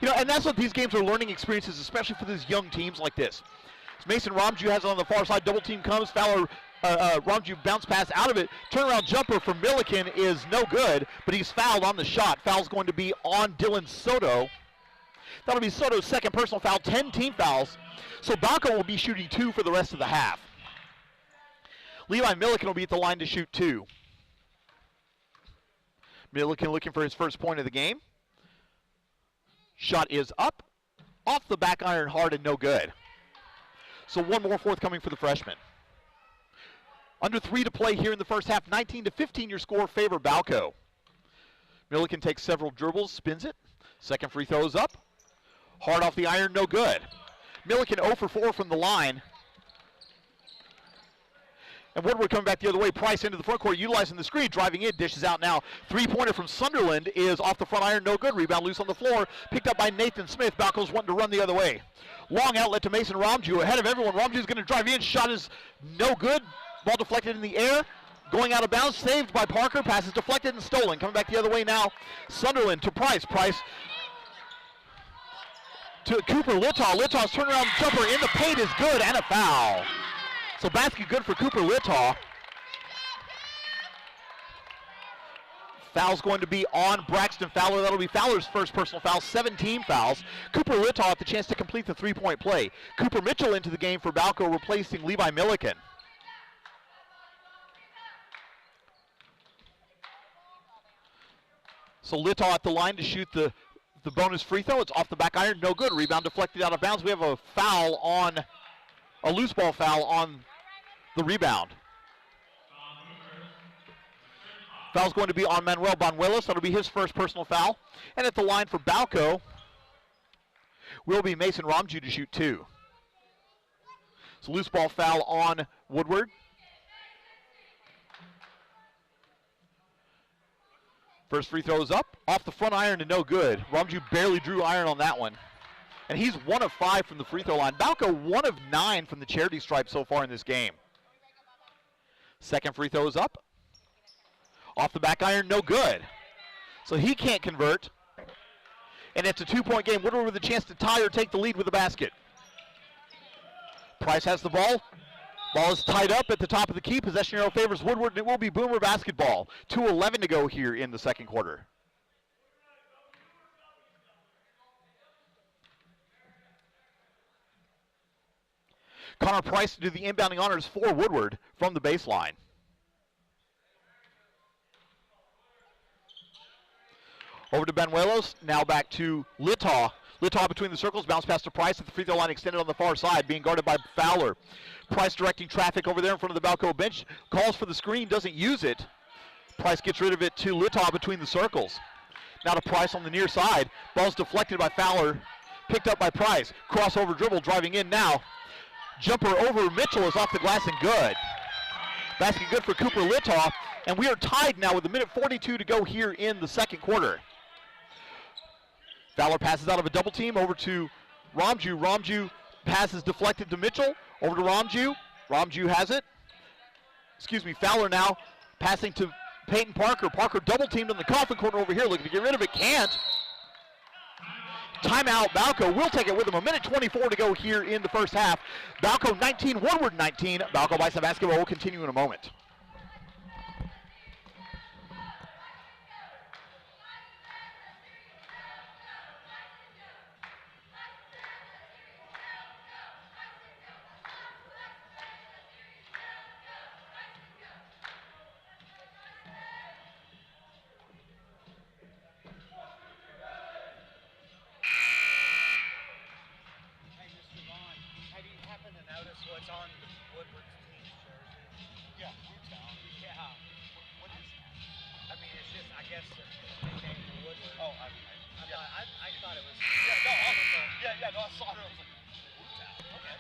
[SPEAKER 3] You know, and that's what these games are learning experiences, especially for these young teams like this. Mason Ramju has it on the far side. Double team comes. Fowler, Ramju bounce pass out of it. Turnaround jumper for Milliken is no good, but he's fouled on the shot. Foul's going to be on Dylan Soto. That'll be Soto's second personal foul. 10 team fouls. So Balko will be shooting 2 for the rest of the half. Levi Milliken will be at the line to shoot 2. Milliken looking for his first point of the game. Shot is up, off the back iron, hard and no good. So one more forthcoming for the freshman. Under 3 to play here in the first half. 19-15 your score, favor Balko. Milliken takes several dribbles, spins it. Second free throw is up. Hard off the iron, no good. Milliken 0 for 4 from the line. And Woodward coming back the other way. Price into the front court, utilizing the screen, driving in, dishes out now. Three-pointer from Sunderland is off the front iron, no good. Rebound loose on the floor, picked up by Nathan Smith. Balko's wanting to run the other way. Long outlet to Mason Ramju, ahead of everyone. Ramju's going to drive in, shot is no good. Ball deflected in the air, going out of bounds, saved by Parker. Pass is deflected and stolen. Coming back the other way now, Sunderland to Price. Price to Cooper Littaw. Littaw's turnaround jumper in the paint is good, and a foul. So basket good for Cooper Littaw. Foul's going to be on Braxton Fowler. That'll be Fowler's first personal foul, 17 fouls. Cooper Littaw with the chance to complete the three-point play. Cooper Mitchell into the game for Balko, replacing Levi Milliken. So Littaw at the line to shoot the bonus free throw. It's off the back iron, no good. Rebound deflected out of bounds. We have a foul on, a loose ball foul on the rebound. Foul's going to be on Manuel Banuelos. That'll be his first personal foul. And at the line for Balko will be Mason Ramju to shoot 2. So loose ball foul on Woodward. First free throw is up, off the front iron and no good. Ramju barely drew iron on that one. And he's 1 of 5 from the free throw line. Balko 1 of 9 from the charity stripe so far in this game. Second free throw is up. Off the back iron, no good. So he can't convert. And it's a 2-point game. Woodward with a chance to tie or take the lead with the basket. Price has the ball. Ball is tied up at the top of the key. Possession arrow favors Woodward, and it will be Boomer basketball. 2:11 to go here in the second quarter. Connor Price to do the inbounding honors for Woodward from the baseline. Over to Banuelos, now back to Littaw. Littaw between the circles, bounce pass to Price at the free throw line, extended on the far side, being guarded by Fowler. Price directing traffic over there in front of the Balko bench, calls for the screen, doesn't use it. Price gets rid of it to Littaw between the circles. Now to Price on the near side, ball's deflected by Fowler, picked up by Price. Crossover dribble, driving in now. Jumper over Mitchell is off the glass and good. Basket good for Cooper Littaw, and we are tied now with 1:42 to go here in the second quarter. Fowler passes out of a double team over to Ramju. Ramju passes deflected to Mitchell. Over to Ramju. Ramju has it. Fowler now passing to Peyton Parker. Parker double teamed in the coffin corner over here, looking to get rid of it. Can't. Timeout. Balko will take it with him. 1:24 to go here in the first half. Balko 19, Woodward 19. Balko Bison basketball will continue in a moment.
[SPEAKER 1] What's on Woodward's team's jersey? Yeah, Woodtown. Yeah. What is that? I mean, it's just, I guess, the name for Woodward. Oh, I thought it was. Yeah, no, I saw it. I was like, Woodtown. Okay.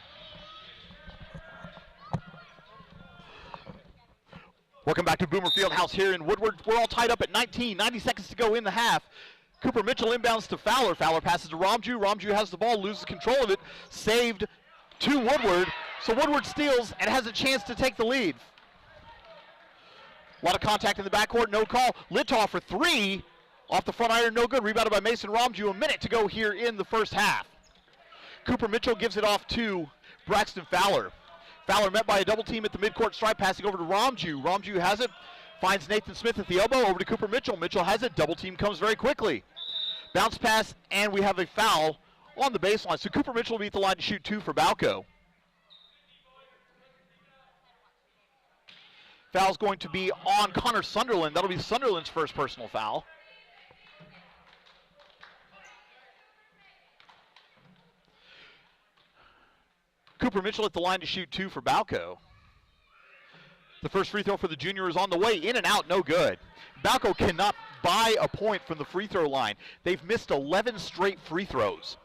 [SPEAKER 3] Welcome back to Boomer Fieldhouse here in Woodward. We're all tied up at 19, 90 seconds to go in the half. Cooper Mitchell inbounds to Fowler. Fowler passes to Ramju. Ramju has the ball, loses control of it, saved to Woodward. So Woodward steals and has a chance to take the lead. A lot of contact in the backcourt, no call. Littaw for 3, off the front iron, no good. Rebounded by Mason Ramju. A minute to go here in the first half. Cooper Mitchell gives it off to Braxton Fowler. Fowler met by a double team at the midcourt stripe, passing over to Ramju. Ramju has it, finds Nathan Smith at the elbow, over to Cooper Mitchell. Mitchell has it, double team comes very quickly. Bounce pass, and we have a foul on the baseline. So Cooper Mitchell will be at the line to shoot 2 for Balko. Foul's going to be on Connor Sunderland. That'll be Sunderland's first personal foul. Cooper Mitchell at the line to shoot 2 for Balko. The first free throw for the junior is on the way. In and out, no good. Balko cannot buy a point from the free throw line. They've missed 11 straight free throws.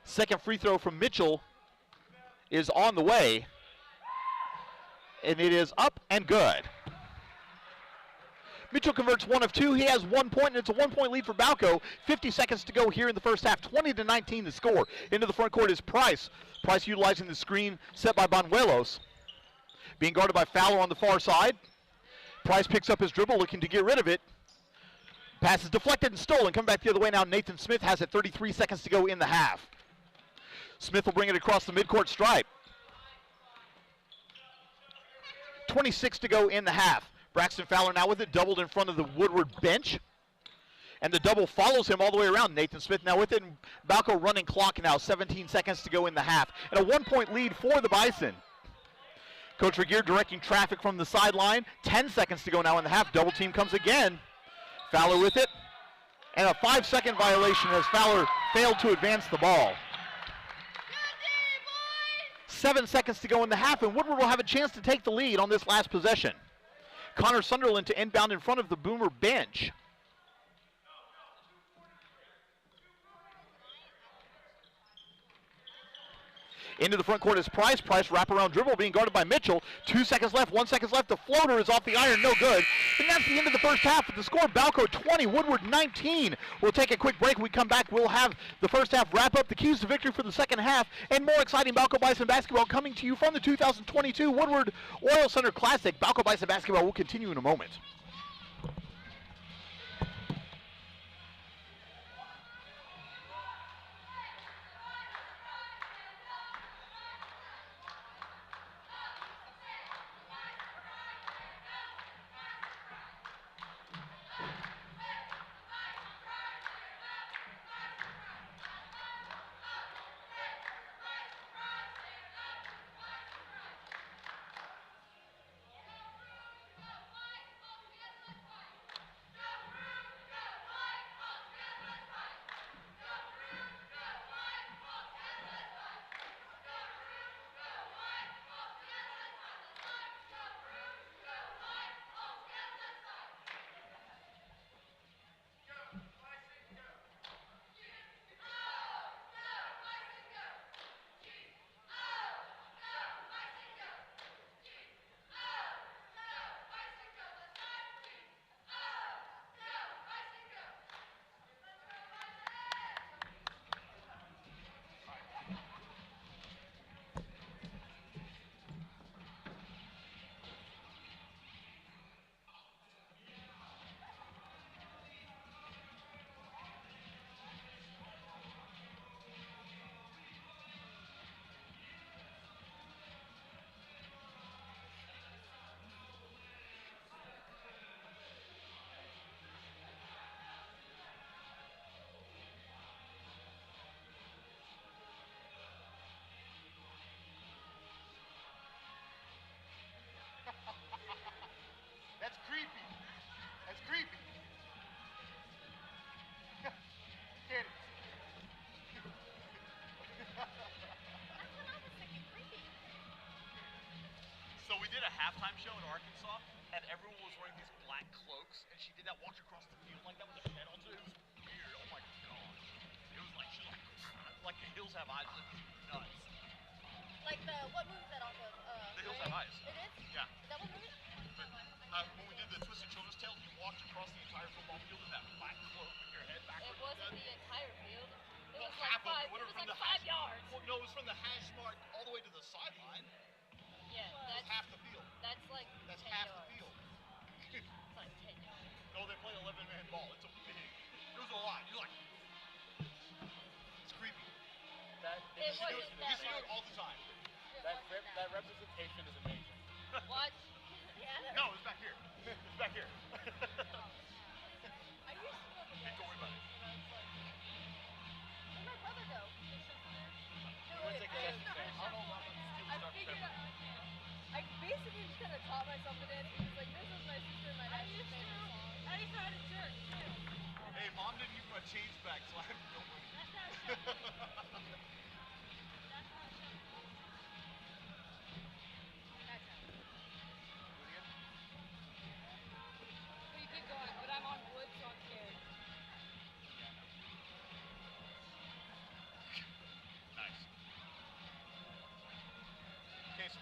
[SPEAKER 3] Second free throw from Mitchell is on the way. And it is up and good. Mitchell converts 1 of 2. He has 1 point, and it's a 1-point lead for Balko. 50 seconds to go here in the first half. 20-19 the score. Into the front court is Price. Price utilizing the screen set by Banuelos. Being guarded by Fowler on the far side. Price picks up his dribble, looking to get rid of it. Pass is deflected and stolen. Coming back the other way now, Nathan Smith has it. 33 seconds to go in the half. Smith will bring it across the midcourt stripe. 26 to go in the half. Braxton Fowler now with it, doubled in front of the Woodward bench. And the double follows him all the way around. Nathan Smith now with it, and Balko running clock now. 17 seconds to go in the half. And a 1-point lead for the Bison. Coach Regier directing traffic from the sideline. 10 seconds to go now in the half. Double team comes again. Fowler with it. And a 5-second violation as Fowler failed to advance the ball. 7 seconds to go in the half, and Woodward will have a chance to take the lead on this last possession. Connor Sunderland to inbound in front of the Boomer bench. Into the front court is Price. Price wraparound dribble being guarded by Mitchell. 2 seconds left, 1 second left. The floater is off the iron, no good. And that's the end of the first half with the score. Balko 20, Woodward 19. We'll take a quick break. When we come back, we'll have the first half wrap up, the keys to victory for the second half, and more exciting Balko Bison basketball coming to you from the 2022 Woodward Oil Center Classic. Balko Bison basketball will continue in a moment.
[SPEAKER 1] That's creepy. That's creepy. Get it.
[SPEAKER 4] So we did a halftime show in Arkansas, and everyone was wearing these black cloaks, and she did that walk across the field like that with her head on it. It was weird. Oh my god. It was like, she was like the Hills Have Eyes. It was nuts.
[SPEAKER 2] Like what movie is that off of?
[SPEAKER 4] The Hills Have Eyes.
[SPEAKER 2] It is?
[SPEAKER 4] Yeah.
[SPEAKER 2] Is that what movie?
[SPEAKER 4] When we did the Twisted Children's Tale, you walked across the entire football field in that black cloak with your head backwards.
[SPEAKER 2] It wasn't the entire field. It
[SPEAKER 4] Well,
[SPEAKER 2] was like
[SPEAKER 4] half of
[SPEAKER 2] five.
[SPEAKER 4] it.
[SPEAKER 2] It was
[SPEAKER 4] From
[SPEAKER 2] like
[SPEAKER 4] the
[SPEAKER 2] 5 yards.
[SPEAKER 4] Well, no, it was from the hash mark all the way to the sideline.
[SPEAKER 2] Yeah,
[SPEAKER 4] That's
[SPEAKER 2] that's
[SPEAKER 4] half the field.
[SPEAKER 2] that's like
[SPEAKER 4] That's
[SPEAKER 2] 10
[SPEAKER 4] half
[SPEAKER 2] yards.
[SPEAKER 4] the field.
[SPEAKER 2] It's like 10 yards.
[SPEAKER 4] No, they play 11-man ball. It's a big. It was a lot. You're like, it's creepy.
[SPEAKER 2] It
[SPEAKER 4] You
[SPEAKER 2] wasn't
[SPEAKER 4] see
[SPEAKER 2] that
[SPEAKER 4] it
[SPEAKER 2] much.
[SPEAKER 4] all the time.
[SPEAKER 5] That representation is amazing.
[SPEAKER 2] Watch. Yeah.
[SPEAKER 4] No, it's back here. It's back here.
[SPEAKER 2] I used to go to
[SPEAKER 4] Hey, don't worry about it.
[SPEAKER 2] my brother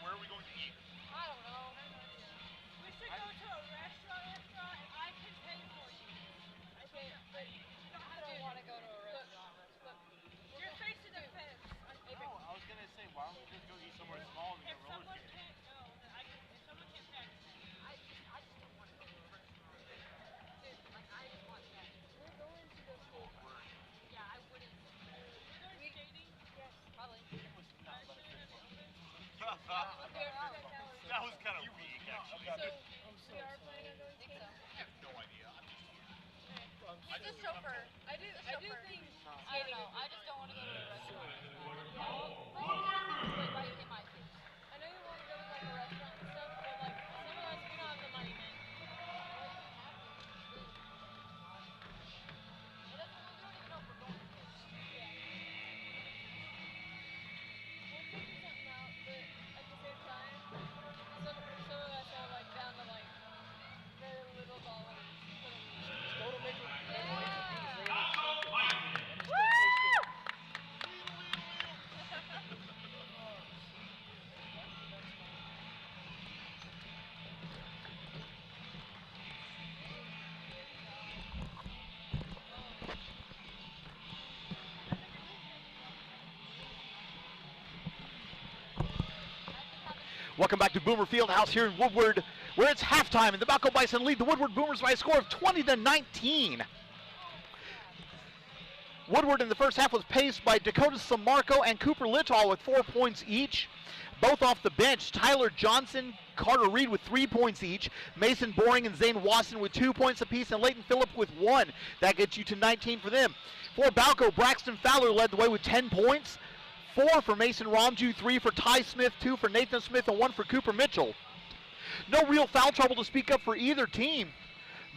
[SPEAKER 4] where are we going to eat?
[SPEAKER 2] I don't know.
[SPEAKER 6] We should go to a restaurant, and I can pay for you.
[SPEAKER 2] Okay, but I don't want to go to a restaurant.
[SPEAKER 6] Look, you're facing the fence.
[SPEAKER 5] No, I was gonna say, why don't we just go eat somewhere small than
[SPEAKER 6] If
[SPEAKER 5] the roller
[SPEAKER 6] someone
[SPEAKER 5] skate?
[SPEAKER 6] can't go, then if someone can't pay,
[SPEAKER 2] I just don't want to go to a restaurant. Dude, like, I just want that. We're going to go skate. Yeah, I wouldn't.
[SPEAKER 6] we're going skating.
[SPEAKER 2] Yes, probably.
[SPEAKER 5] It was not beneficial.
[SPEAKER 4] That was kind of weak, actually.
[SPEAKER 2] So,
[SPEAKER 6] We are planning on going
[SPEAKER 2] think
[SPEAKER 6] skating.
[SPEAKER 2] so.
[SPEAKER 4] I have no idea. I'm just here.
[SPEAKER 2] He's a chauffeur.
[SPEAKER 6] I do think.
[SPEAKER 2] I don't know. I just don't want to go to a restaurant. Yeah, right in my case.
[SPEAKER 6] I know you want to go to like a restaurant and stuff, but like some of us we don't have the money, man.
[SPEAKER 2] We don't even know if we're going to this.
[SPEAKER 6] We'll figure something out, but at the same time, some of us are like down to like very little dollars.
[SPEAKER 5] Go to make it.
[SPEAKER 3] Welcome back to Boomer Fieldhouse here in Woodward, where it's halftime, and the Balko Bison lead the Woodward Boomers by a score of 20-19. Woodward in the first half was paced by Dakota Samarco and Cooper Littal with 4 points each. Both off the bench, Tyler Johnson, Carter Reed with 3 points each, Mason Boring and Zane Watson with 2 points apiece, and Leighton Phillip with 1. That gets you to 19 for them. For Balko, Braxton Fowler led the way with 10 points. 4 for Mason Romju, 3 for Ty Smith, 2 for Nathan Smith, and 1 for Cooper Mitchell. No real foul trouble to speak of for either team.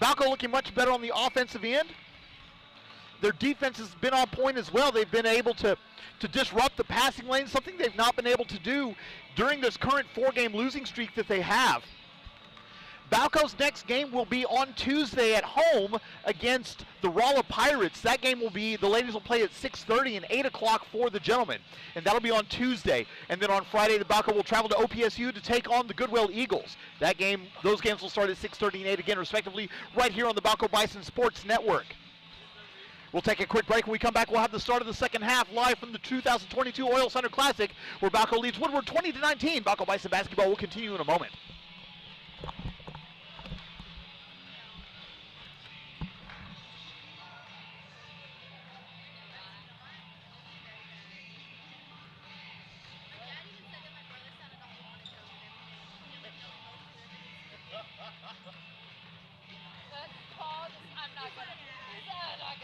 [SPEAKER 3] Balko looking much better on the offensive end. Their defense has been on point as well. They've been able to disrupt the passing lane, something they've not been able to do during this current 4-game losing streak that they have. Balko's next game will be on Tuesday at home against the Rolla Pirates. That game will be, the ladies will play at 6:30 and 8 o'clock for the gentlemen. And that'll be on Tuesday. And then on Friday, the Balko will travel to OPSU to take on the Goodwill Eagles. That game, those games will start at 6:30 and 8 again, respectively, right here on the Balko Bison Sports Network. We'll take a quick break. When we come back, we'll have the start of the second half live from the 2022 Oil Center Classic, where Balko leads Woodward 20-19. Balko Bison basketball will continue in a moment.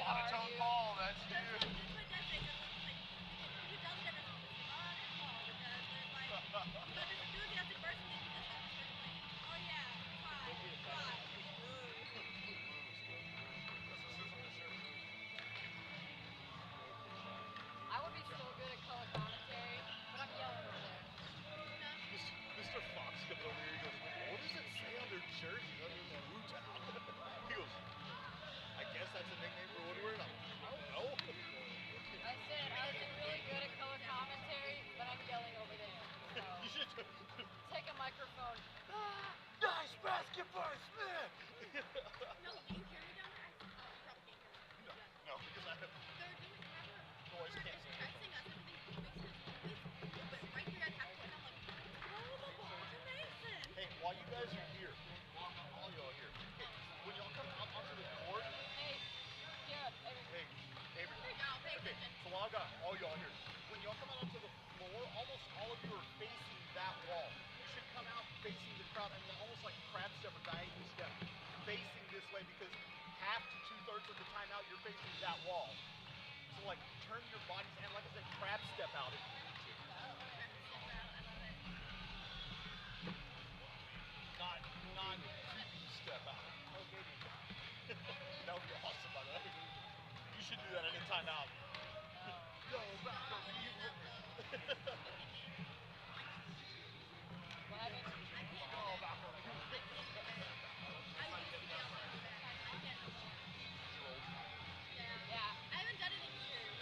[SPEAKER 4] Monotone Paul, that's you.
[SPEAKER 2] I would be so good at color commentary, but I'm yelling over there.
[SPEAKER 4] Mr. Fox comes over here, he goes, what does it say on their jersey other than Wu-Tang? He goes, I guess that's a nickname for Woodward. I don't know.
[SPEAKER 2] I said I was really good at color commentary, but I'm yelling over there. So
[SPEAKER 4] You should
[SPEAKER 2] take a microphone.
[SPEAKER 4] nice basketball, Smith.
[SPEAKER 6] No, you hear me down there? Probably can't hear me.
[SPEAKER 4] No, because I have
[SPEAKER 6] They're doing
[SPEAKER 4] noise canceling.
[SPEAKER 6] pressing us and but right here at halfpoint, I'm like, throw the ball to Mason.
[SPEAKER 4] Hey, while you guys are here, all y'all here, hey, when y'all come out onto the court,
[SPEAKER 2] Hey, Garrett,
[SPEAKER 4] hey, Avery,
[SPEAKER 6] Now, pay
[SPEAKER 4] okay,
[SPEAKER 6] attention.
[SPEAKER 4] so while I got all y'all here, when y'all come out onto the floor, almost all of you are facing that wall. You should come out facing the crowd and almost like crab step or diagonal step, facing this way because half to 2/3 of the time out you're facing that wall. So like turn your bodies and like I said, crab step out if you need to. Not creepy step out. Okay. That would be awesome by the way. You should do that any time out. Go back to me.
[SPEAKER 2] what happened?
[SPEAKER 4] Go back to me.
[SPEAKER 2] Yeah.
[SPEAKER 6] I haven't done it in years.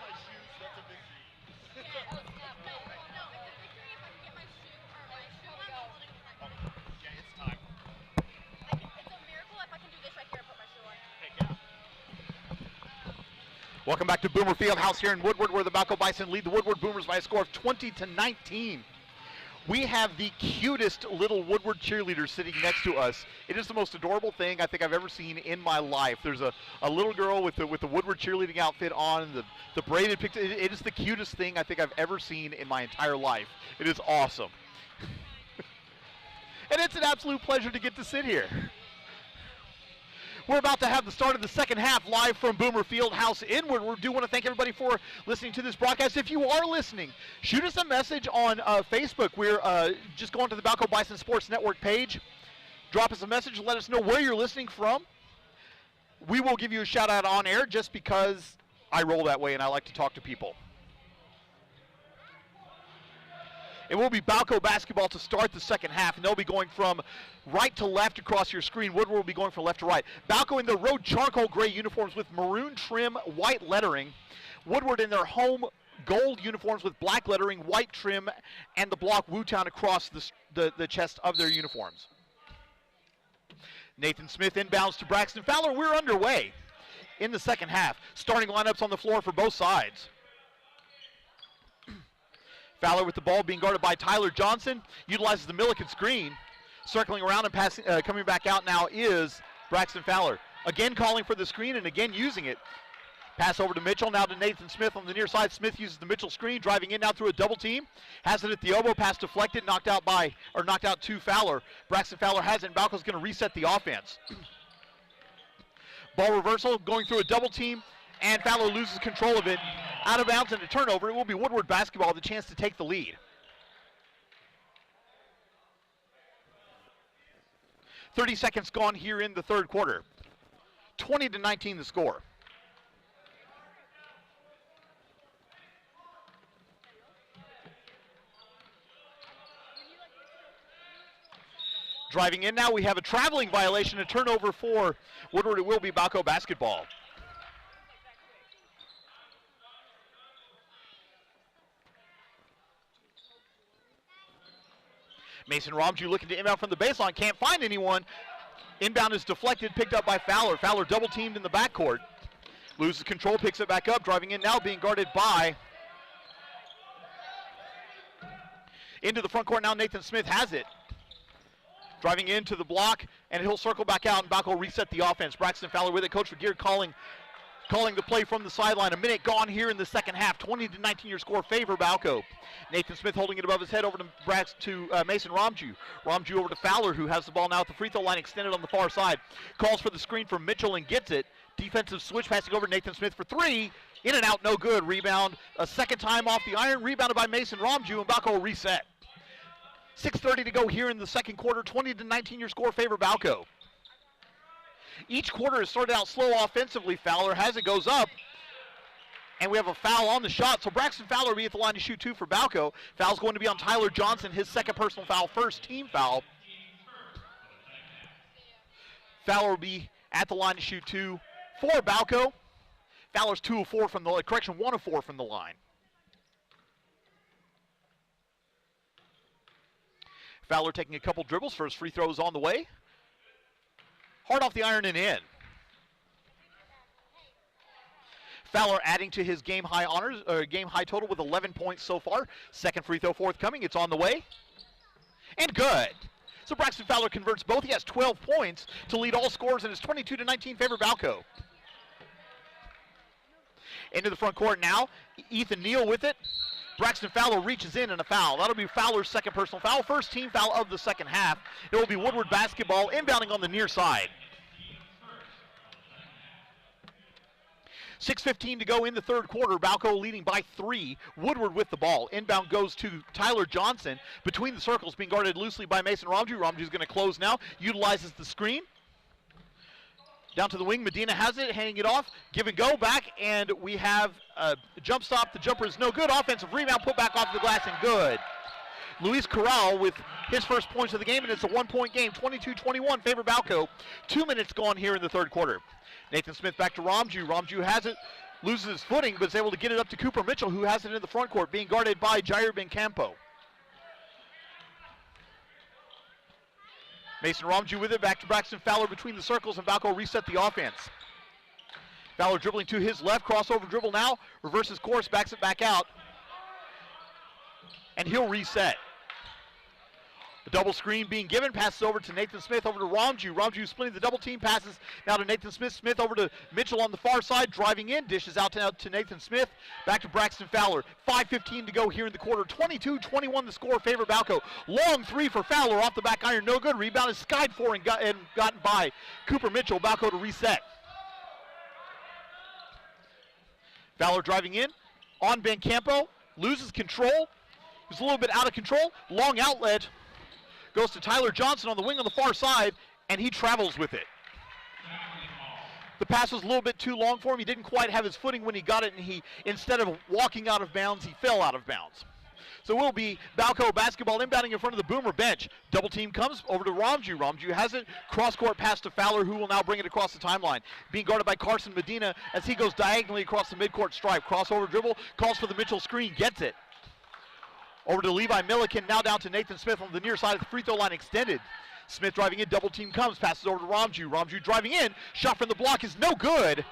[SPEAKER 4] my shoes, that's a victory.
[SPEAKER 2] Oh, snap. No, it's a victory if I can get my shoe or my shoe on.
[SPEAKER 4] Yeah, it's time.
[SPEAKER 2] It's a miracle if I can do this right here and put my shoe on.
[SPEAKER 4] Heck yeah.
[SPEAKER 3] Welcome back to Boomer Fieldhouse here in Woodward, where the Balko Bison lead the Woodward Boomers by a score of 20-19. We have the cutest little Woodward cheerleader sitting next to us. It is the most adorable thing I think I've ever seen in my life. There's a little girl with the Woodward cheerleading outfit on, the braided picture. It is the cutest thing I think I've ever seen in my entire life. It is awesome. And it's an absolute pleasure to get to sit here. We're about to have the start of the second half live from Boomer Fieldhouse in Woodward. We do want to thank everybody for listening to this broadcast. If you are listening, shoot us a message on Facebook. We're just going to the Balko Bison Sports Network page. Drop us a message. Let us know where you're listening from. We will give you a shout out on air just because I roll that way and I like to talk to people. It will be Balko basketball to start the second half, and they'll be going from right to left across your screen. Woodward will be going from left to right. Balko in their road charcoal gray uniforms with maroon trim, white lettering. Woodward in their home gold uniforms with black lettering, white trim, and the block Wu-Town across the chest of their uniforms. Nathan Smith inbounds to Braxton Fowler. We're underway in the second half. Starting lineups on the floor for both sides. Fowler with the ball being guarded by Tyler Johnson. Utilizes the Milliken screen. Circling around and passing, coming back out now is Braxton Fowler. Again calling for the screen and again using it. Pass over to Mitchell, now to Nathan Smith on the near side. Smith uses the Mitchell screen, driving in now through a double team. Has it at the elbow, pass deflected, knocked out to Fowler. Braxton Fowler has it, and Balko's going to reset the offense. Ball reversal, going through a double team, and Fowler loses control of it. Out of bounds and a turnover. It will be Woodward basketball with a chance to take the lead. 30 seconds gone here in the third quarter. 20-19 the score. Driving in now, we have a traveling violation, a turnover for Woodward. It will be Balko basketball. Mason Romju looking to inbound from the baseline, can't find anyone. Inbound is deflected, picked up by Fowler. Fowler double teamed in the backcourt. Loses control, picks it back up, driving in now, being guarded by. Into the front court now, Nathan Smith has it. Driving into the block, and he'll circle back out, and Balko will reset the offense. Braxton Fowler with it. Coach Regier calling the play from the sideline. A minute gone here in the second half. 20-19 your score favor Balko. Nathan Smith holding it above his head over to Mason Romju. Romju over to Fowler, who has the ball now at the free throw line, extended on the far side. Calls for the screen from Mitchell and gets it. Defensive switch, passing over to Nathan Smith for three. In and out, no good. Rebound a second time off the iron. Rebounded by Mason Romju, and Balko will reset. 6:30 to go here in the second quarter. 20-19 your score favor Balko. Each quarter has started out slow offensively. Fowler has it, goes up. And we have a foul on the shot. So Braxton Fowler will be at the line to shoot two for Balko. Foul's going to be on Tyler Johnson, his second personal foul, first team foul. Fowler will be at the line to shoot two for Balko. Fowler's 2 of 4 from the line. Correction, 1 of 4 from the line. Fowler taking a couple dribbles. First free throws on the way. Hard off the iron and in. Fowler adding to his game high total with 11 points so far. Second free throw forthcoming. It's on the way. And good. So Braxton Fowler converts both. He has 12 points to lead all scorers, and it's 22-19 favor Balko. Into the front court now. Ethan Neal with it. Braxton Fowler reaches in and a foul. That'll be Fowler's second personal foul. First team foul of the second half. It will be Woodward basketball inbounding on the near side. 6:15 to go in the third quarter. Balko leading by 3. Woodward with the ball. Inbound goes to Tyler Johnson. Between the circles, being guarded loosely by Mason Romju. Romju's going to close now. Utilizes the screen. Down to the wing. Medina has it. Handing it off. Give and go back. And we have a jump stop. The jumper is no good. Offensive rebound put back off the glass and good. Luis Corral with his first points of the game, and it's a 1-point game. 22-21 favor Balko. 2 minutes gone here in the third quarter. Nathan Smith back to Romju. Romju has it. loses his footing, but is able to get it up to Cooper Mitchell, who has it in the front court, being guarded by Jair Bencampo. Mason Romju with it, back to Braxton Fowler between the circles, and Balko reset the offense. Fowler dribbling to his left, crossover dribble now, reverses course, backs it back out, and he'll reset. The double screen being given, passes over to Nathan Smith, over to Romju. Romju splitting the double team, passes now to Nathan Smith. Smith over to Mitchell on the far side, driving in, dishes out to Nathan Smith. Back to Braxton Fowler. 5:15 to go here in the quarter. 22-21 the score, favor Balko. Long three for Fowler off the back iron, no good. Rebound is skied for and gotten by Cooper Mitchell. Balko to reset. Fowler driving in on Bencampo, loses control. He's a little bit out of control. Long outlet. Goes to Tyler Johnson on the wing on the far side, and he travels with it. The pass was a little bit too long for him. He didn't quite have his footing when he got it, and he, instead of walking out of bounds, he fell out of bounds. So it will be Balko basketball inbounding in front of the Boomer bench. Double team comes over to Romju. Romju has it. Cross-court pass to Fowler, who will now bring it across the timeline. Being guarded by Carson Medina as he goes diagonally across the midcourt stripe. Crossover dribble, calls for the Mitchell screen, gets it. Over to Levi Milliken, now down to Nathan Smith on the near side of the free throw line extended. Smith driving in, double team comes, passes over to Romju. Romju driving in, shot from the block is no good.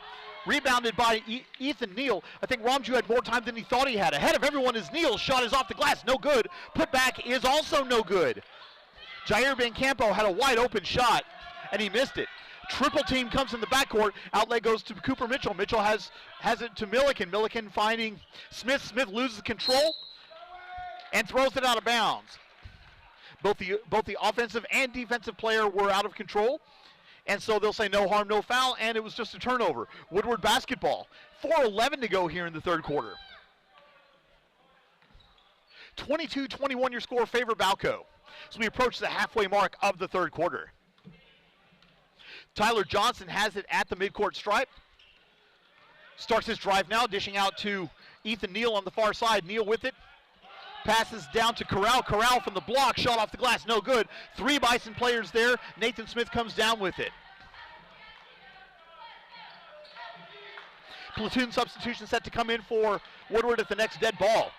[SPEAKER 3] Rebounded by Ethan Neal. I think Romju had more time than he thought he had. Ahead of everyone is Neal, shot is off the glass, no good. Put back is also no good. Jair Bencampo had a wide open shot, and he missed it. Triple team comes in the backcourt, outlet goes to Cooper Mitchell. Mitchell has it to Milliken. Milliken finding Smith. Smith loses control and throws it out of bounds. Both the offensive and defensive player were out of control, and so they'll say no harm, no foul, and it was just a turnover. Woodward basketball. 4:11 to go here in the third quarter. 22-21 your score, favor Balko. So we approach the halfway mark of the third quarter. Tyler Johnson has it at the midcourt stripe. Starts his drive now, dishing out to Ethan Neal on the far side. Neal with it. Passes down to Corral. Corral from the block. Shot off the glass. No good. Three Bison players there. Nathan Smith comes down with it. Platoon substitution set to come in for Woodward at the next dead ball.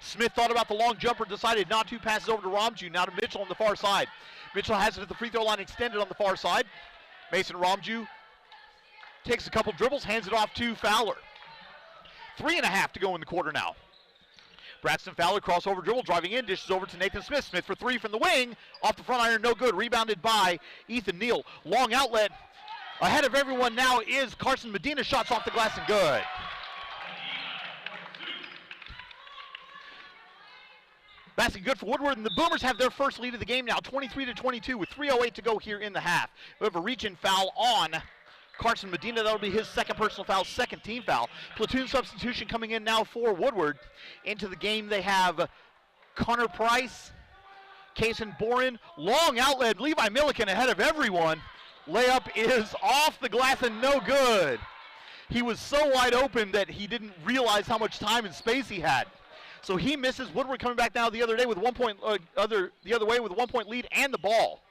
[SPEAKER 3] Smith thought about the long jumper. Decided not to. Passes over to Romju. Now to Mitchell on the far side. Mitchell has it at the free throw line extended on the far side. Mason Romju takes a couple dribbles. Hands it off to Fowler. 3.5 to go in the quarter now. Braxton Fowler, crossover dribble, driving in, dishes over to Nathan Smith. Smith for three from the wing, off the front iron, no good. Rebounded by Ethan Neal. Long outlet. Ahead of everyone now is Carson Medina. Shots off the glass and good. Basket good for Woodward, and the Boomers have their first lead of the game now, 23-22, with 3:08 to go here in the half. We have a reach-in foul on Carson Medina. That'll be his second personal foul, second team foul. Platoon substitution coming in now for Woodward. Into the game they have Connor Price, Kaysen Boren, long outlet, Levi Milliken ahead of everyone. Layup is off the glass and no good. He was so wide open that he didn't realize how much time and space he had. So he misses. Woodward coming back now the other day with 1 point, the other way with a 1 point lead and the ball.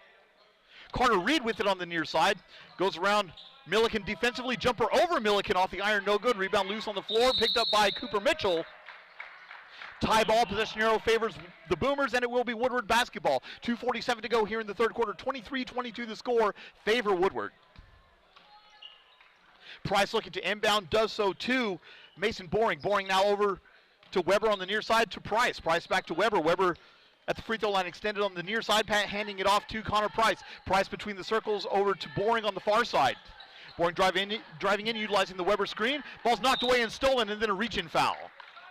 [SPEAKER 3] Carter Reed with it on the near side, goes around Milliken defensively, jumper over Milliken off the iron, no good. Rebound loose on the floor, picked up by Cooper Mitchell. Tie ball, possession arrow favors the Boomers, and it will be Woodward basketball. 2:47 to go here in the third quarter. 23-22 the score, favor Woodward. Price looking to inbound, does so to Mason Boring. Boring now over to Weber on the near side to Price. Price back to Weber. Weber at the free throw line extended on the near side, handing it off to Connor Price. Price between the circles over to Boring on the far side. Boring driving in, utilizing the Weber screen. Ball's knocked away and stolen, and then a reach-in foul.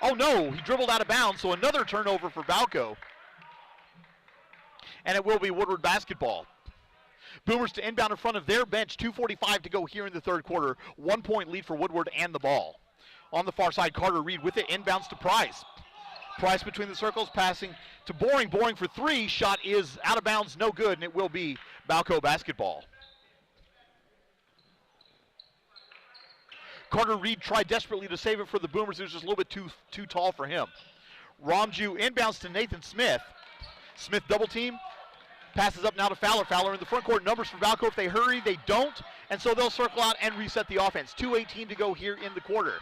[SPEAKER 3] Oh no, he dribbled out of bounds, so another turnover for Balko. And it will be Woodward basketball. Boomers to inbound in front of their bench. 2:45 to go here in the third quarter. 1 point lead for Woodward and the ball. On the far side, Carter Reed with it, inbounds to Price. Price between the circles, passing to Boring. Boring for three, shot is out of bounds, no good, and it will be Balko basketball. Carter Reed tried desperately to save it for the Boomers. It was just a little bit too tall for him. Romju inbounds to Nathan Smith. Smith double team. Passes up now to Fowler. Fowler in the front court. Numbers for Balko. If they hurry, they don't. And so they'll circle out and reset the offense. 2:18 to go here in the quarter.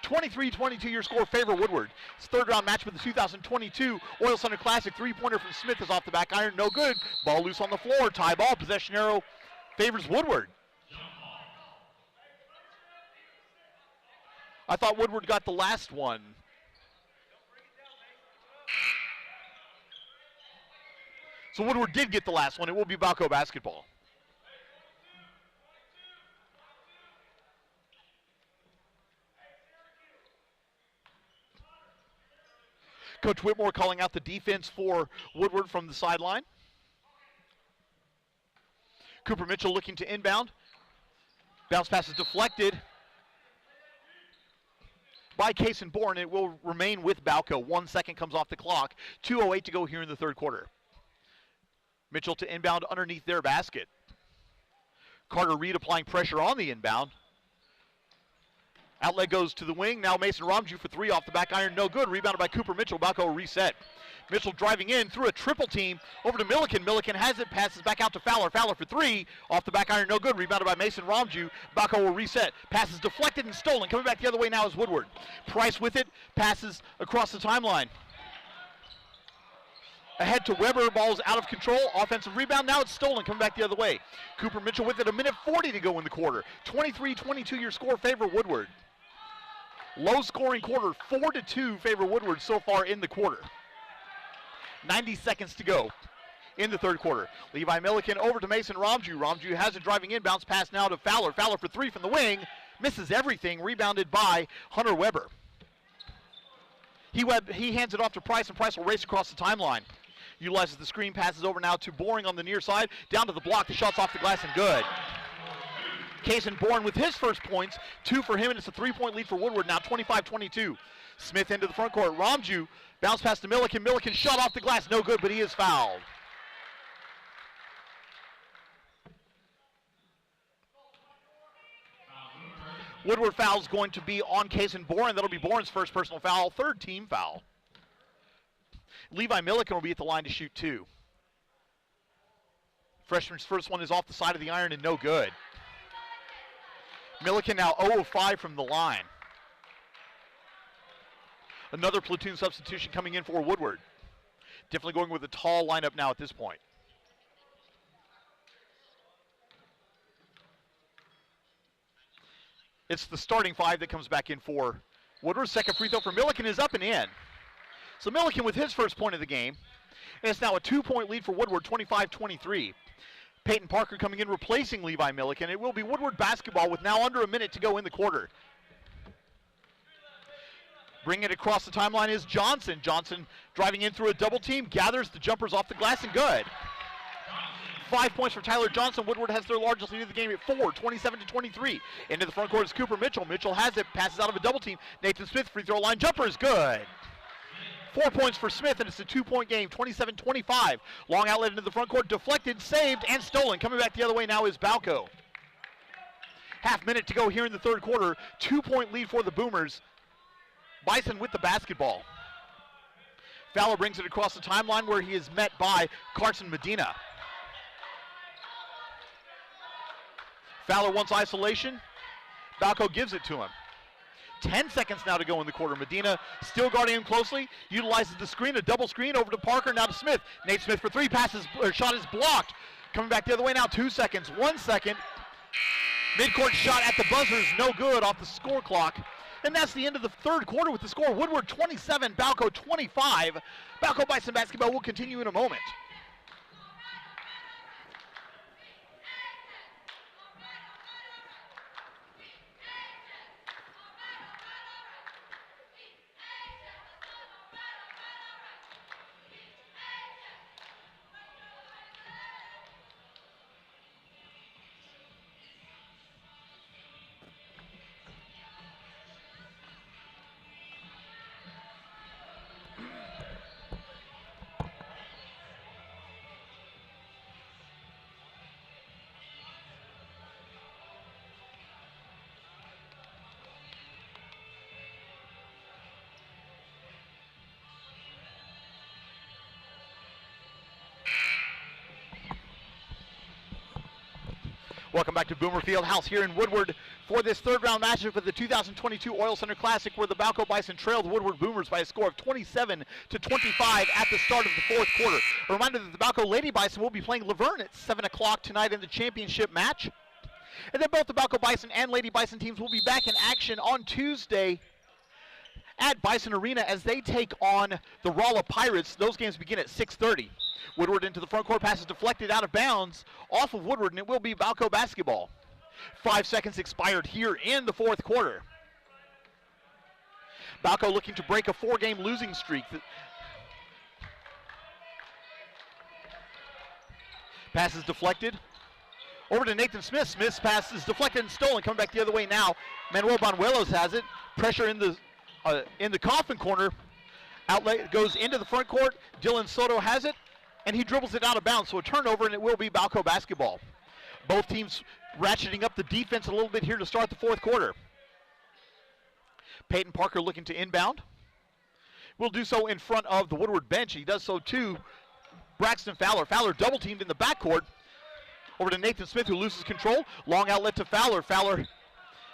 [SPEAKER 3] 23-22 your score favor Woodward. It's third round match with the 2022 Oil Center Classic. Three-pointer from Smith is off the back iron. No good. Ball loose on the floor. Tie ball. Possession arrow favors Woodward. I thought Woodward got the last one. So Woodward did get the last one. It will be Balko basketball. Coach Whitmore calling out the defense for Woodward from the sideline. Cooper Mitchell looking to inbound. Bounce pass is deflected by Case and Bourne. It will remain with Balko. 1 second comes off the clock. 2:08 to go here in the third quarter. Mitchell to inbound underneath their basket. Carter Reed applying pressure on the inbound. Outlet goes to the wing. Now Mason Ramju for three off the back iron. No good. Rebounded by Cooper Mitchell. Balko reset. Mitchell driving in through a triple team over to Milliken. Milliken has it. Passes back out to Fowler. Fowler for three. Off the back iron. No good. Rebounded by Mason Ramju. Balko will reset. Passes deflected and stolen. Coming back the other way now is Woodward. Price with it. Passes across the timeline. Ahead to Weber, ball's out of control, offensive rebound, now it's stolen, coming back the other way. Cooper Mitchell with it, 1:40 to go in the quarter. 23-22 your score favor Woodward. Low scoring quarter, 4-2 favor Woodward so far in the quarter. 90 seconds to go in the third quarter. Levi Milliken over to Mason Ramju. Ramju has it driving in, bounce pass now to Fowler. Fowler for three from the wing, misses everything, rebounded by Hunter Weber. He hands it off to Price, and Price will race across the timeline. Utilizes the screen, passes over now to Boring on the near side. Down to the block, the shot's off the glass and good. Kaysen Bourne with his first points, 2 for him, and it's a 3-point lead for Woodward now, 25-22. Smith into the front court. Ramju, bounce pass to Milliken. Milliken shot off the glass, no good, but he is fouled. Woodward foul's going to be on Kaysen Bourne. That'll be Bourne's first personal foul, third team foul. Levi Milliken will be at the line to shoot two. Freshman's first one is off the side of the iron and no good. Milliken now 0 of 5 from the line. Another platoon substitution coming in for Woodward. Definitely going with a tall lineup now at this point. It's the starting five that comes back in for Woodward. Second free throw for Milliken is up and in. So Milliken with his first point of the game. And it's now a 2-point lead for Woodward, 25-23. Peyton Parker coming in replacing Levi Milliken. It will be Woodward basketball with now under a minute to go in the quarter. Bringing it across the timeline is Johnson. Johnson driving in through a double team, gathers the jumpers off the glass and good. 5 points for Tyler Johnson. Woodward has their largest lead of the game at 4, 27-23. Into the front court is Cooper Mitchell. Mitchell has it, passes out of a double team. Nathan Smith, free throw line jumper is good. 4 points for Smith, and it's a 2-point game, 27-25. Long outlet into the front court, deflected, saved, and stolen. Coming back the other way now is Balko. Half minute to go here in the third quarter. 2-point lead for the Boomers. Bison with the basketball. Fowler brings it across the timeline where he is met by Carson Medina. Fowler wants isolation. Balko gives it to him. 10 seconds now to go in the quarter. Medina still guarding him closely. Utilizes the screen, a double screen over to Parker, now to Smith. Nate Smith for three, shot is blocked. Coming back the other way now, 2 seconds, 1 second. Midcourt shot at the buzzer is no good off the score clock. And that's the end of the third quarter with the score. Woodward 27, Balko 25. Balko Bison basketball will continue in a moment. Welcome back to Boomer Fieldhouse here in Woodward for this third round matchup of the 2022 Oil Center Classic, where the Balko Bison trailed Woodward Boomers by a score of 27-25 at the start of the fourth quarter. A reminder that the Balko Lady Bison will be playing Laverne at 7 o'clock tonight in the championship match. And then both the Balko Bison and Lady Bison teams will be back in action on Tuesday at Bison Arena as they take on the Rolla Pirates. Those games begin at 6:30. Woodward into the front court, passes deflected out of bounds off of Woodward, and it will be Balko basketball. 5 seconds expired here in the fourth quarter. Balko looking to break a 4-game losing streak. Pass is deflected. Over to Nathan Smith. Smith's pass is deflected and stolen. Coming back the other way now. Manuel Banuelos has it. Pressure in the coffin corner. Outlet goes into the front court. Dylan Soto has it, and he dribbles it out of bounds. So a turnover, and it will be Balko basketball. Both teams ratcheting up the defense a little bit here to start the fourth quarter. Peyton Parker looking to inbound. Will do so in front of the Woodward bench. He does so to Braxton Fowler. Fowler double teamed in the backcourt. Over to Nathan Smith, who loses control. Long outlet to Fowler. Fowler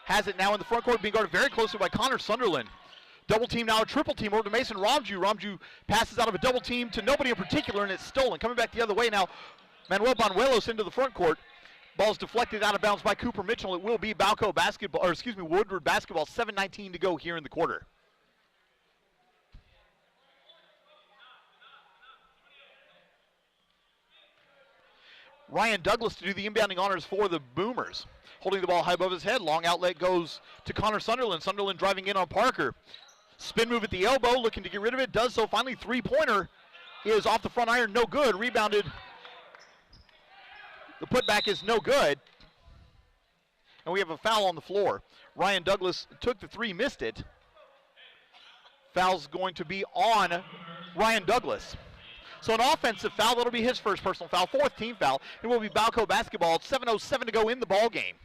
[SPEAKER 3] has it now in the front court, being guarded very closely by Connor Sunderland. Double team now, a triple team over to Mason Ramju. Ramju passes out of a double team to nobody in particular, and it's stolen. Coming back the other way now, Manuel Banuelos into the front court. Ball's deflected out of bounds by Cooper Mitchell. It will be Balko basketball, or excuse me, Woodward basketball. 7:19 to go here in the quarter. Ryan Douglas to do the inbounding honors for the Boomers. Holding the ball high above his head. Long outlet goes to Connor Sunderland. Sunderland driving in on Parker. Spin move at the elbow, looking to get rid of it. Does so finally. Three-pointer is off the front iron. No good. Rebounded. The putback is no good. And we have a foul on the floor. Ryan Douglas took the three, missed it. Foul's going to be on Ryan Douglas. So an offensive foul, that'll be his first personal foul, fourth team foul. It will be Balko basketball. 7:07 to go in the ball game.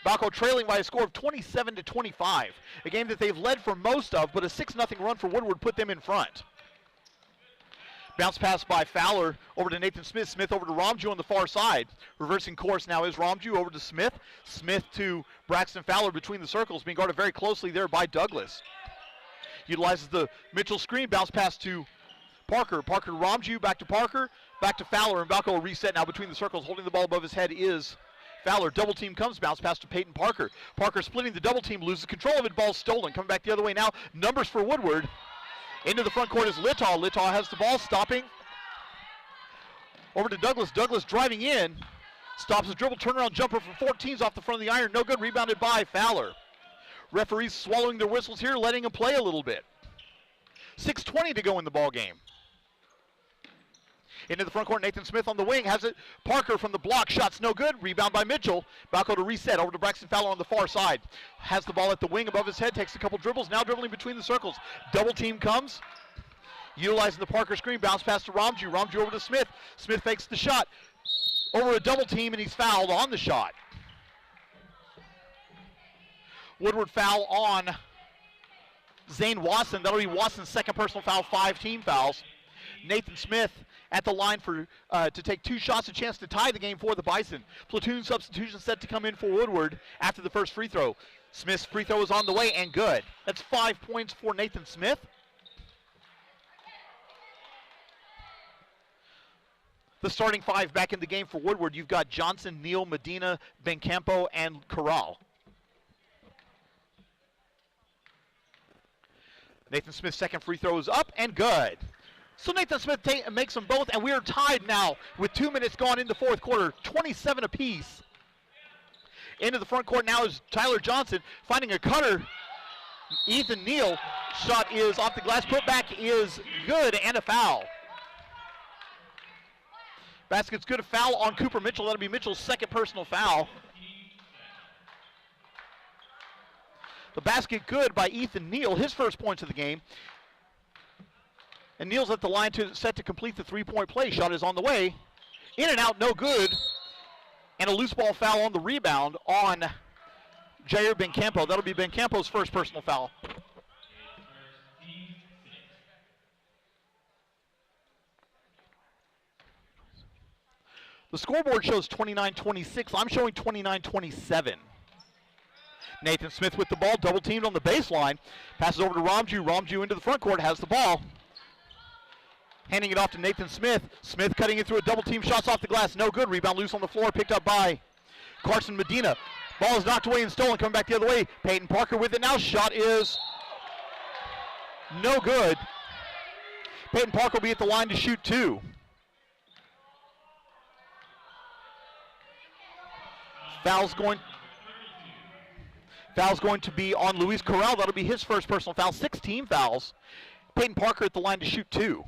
[SPEAKER 3] Balko trailing by a score of 27-25. A game that they've led for most of, but a 6-0 run for Woodward put them in front. Bounce pass by Fowler over to Nathan Smith. Smith over to Ramju on the far side. Reversing course now is Ramju over to Smith. Smith to Braxton Fowler between the circles, being guarded very closely there by Douglas. Utilizes the Mitchell screen. Bounce pass to Parker. Parker to Ramju, back to Parker, back to Fowler, and Balko will reset now between the circles. Holding the ball above his head is Fowler. Double team comes, bounce pass to Peyton Parker. Parker splitting the double team, loses control of it, ball stolen. Coming back the other way now, numbers for Woodward. Into the front court is Littaw. Littaw has the ball, stopping. Over to Douglas. Douglas driving in, stops the dribble, turnaround jumper from 14's off the front of the iron. No good, rebounded by Fowler. Referees swallowing their whistles here, letting him play a little bit. 6:20 to go in the ball game. Into the front court, Nathan Smith on the wing, has it. Parker from the block, shots no good, rebound by Mitchell. Balko to reset, over to Braxton Fowler on the far side. Has the ball at the wing above his head, takes a couple dribbles, now dribbling between the circles. Double team comes, utilizing the Parker screen, bounce pass to Ramju. Ramju over to Smith. Smith fakes the shot, over a double team, and he's fouled on the shot. Woodward foul on Zane Wasson. That'll be Wasson's second personal foul, 5 team fouls. Nathan Smith at the line for to take 2 shots, a chance to tie the game for the Bison. Platoon substitution set to come in for Woodward after the first free throw. Smith's free throw is on the way and good. That's 5 points for Nathan Smith. The starting 5 back in the game for Woodward. You've got Johnson, Neal, Medina, Bencampo, and Corral. Nathan Smith's second free throw is up and good. So Nathan Smith makes them both, and we are tied now with 2 minutes gone in the fourth quarter, 27 apiece. Into the front court now is Tyler Johnson finding a cutter. Ethan Neal, shot is off the glass, putback is good, and a foul. Basket's good, a foul on Cooper Mitchell. That'll be Mitchell's second personal foul. The basket good by Ethan Neal, his first points of the game. And Neal's at the line set to complete the three-point play. Shot is on the way. In and out, no good. And a loose ball foul on the rebound on Jair Bencampo. That'll be Bencampo's first personal foul. The scoreboard shows 29-26. I'm showing 29-27. Nathan Smith with the ball, double teamed on the baseline. Passes over to Ramju. Ramju into the front court, has the ball. Handing it off to Nathan Smith. Smith cutting it through a double team, shots off the glass, no good. Rebound loose on the floor, picked up by Carson Medina. Ball is knocked away and stolen, coming back the other way. Peyton Parker with it now. Shot is no good. Peyton Parker will be at the line to shoot 2. Foul's going to be on Luis Corral. That'll be his first personal foul. 6 team fouls. Peyton Parker at the line to shoot 2.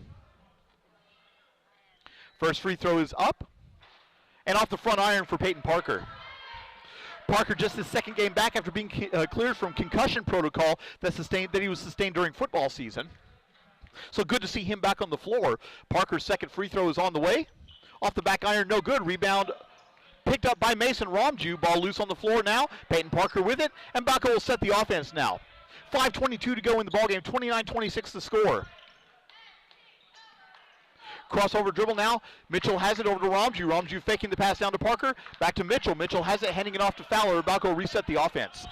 [SPEAKER 3] First free throw is up and off the front iron for Peyton Parker. Parker just his second game back after being cleared from concussion protocol that he was sustained during football season. So good to see him back on the floor. Parker's second free throw is on the way. Off the back iron, no good. Rebound picked up by Mason Ramju. Ball loose on the floor now. Peyton Parker with it, and Balko will set the offense now. 5:22 to go in the ballgame. 29-26 the score. Crossover dribble now. Mitchell has it over to Ramju. Ramju faking the pass down to Parker. Back to Mitchell. Mitchell has it, handing it off to Fowler. Balko will reset the offense.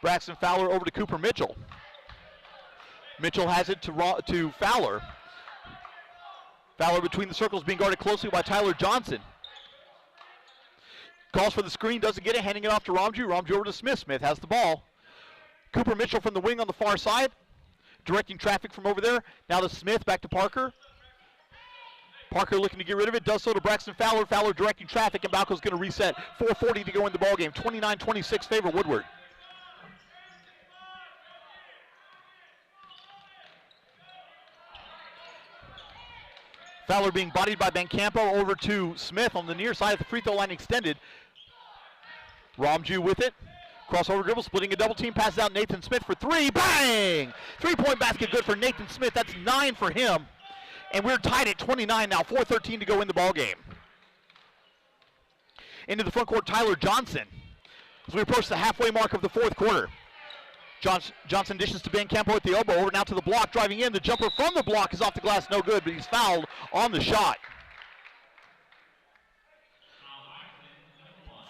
[SPEAKER 3] Braxton Fowler over to Cooper Mitchell. Mitchell has it to Fowler. Fowler between the circles, being guarded closely by Tyler Johnson. Calls for the screen, doesn't get it, handing it off to Ramju. Ramju over to Smith. Smith has the ball. Cooper Mitchell from the wing on the far side, directing traffic from over there. Now to Smith, back to Parker. Parker looking to get rid of it, does so to Braxton Fowler. Fowler directing traffic, and Balko's going to reset. 4:40 to go in the ballgame. 29-26 favor Woodward. Fowler being bodied by Bancampo over to Smith on the near side of the free throw line extended. Ramju with it. Crossover dribble, splitting a double team, passes out Nathan Smith for 3. Bang! 3-point basket good for Nathan Smith. That's 9 for him. And we're tied at 29 now. 4:13 to go in the ballgame. Into the front court, Tyler Johnson. As we approach the halfway mark of the fourth quarter. Johnson dishes to Bancampo at the elbow, over now to the block, driving in. The jumper from the block is off the glass, no good, but he's fouled on the shot.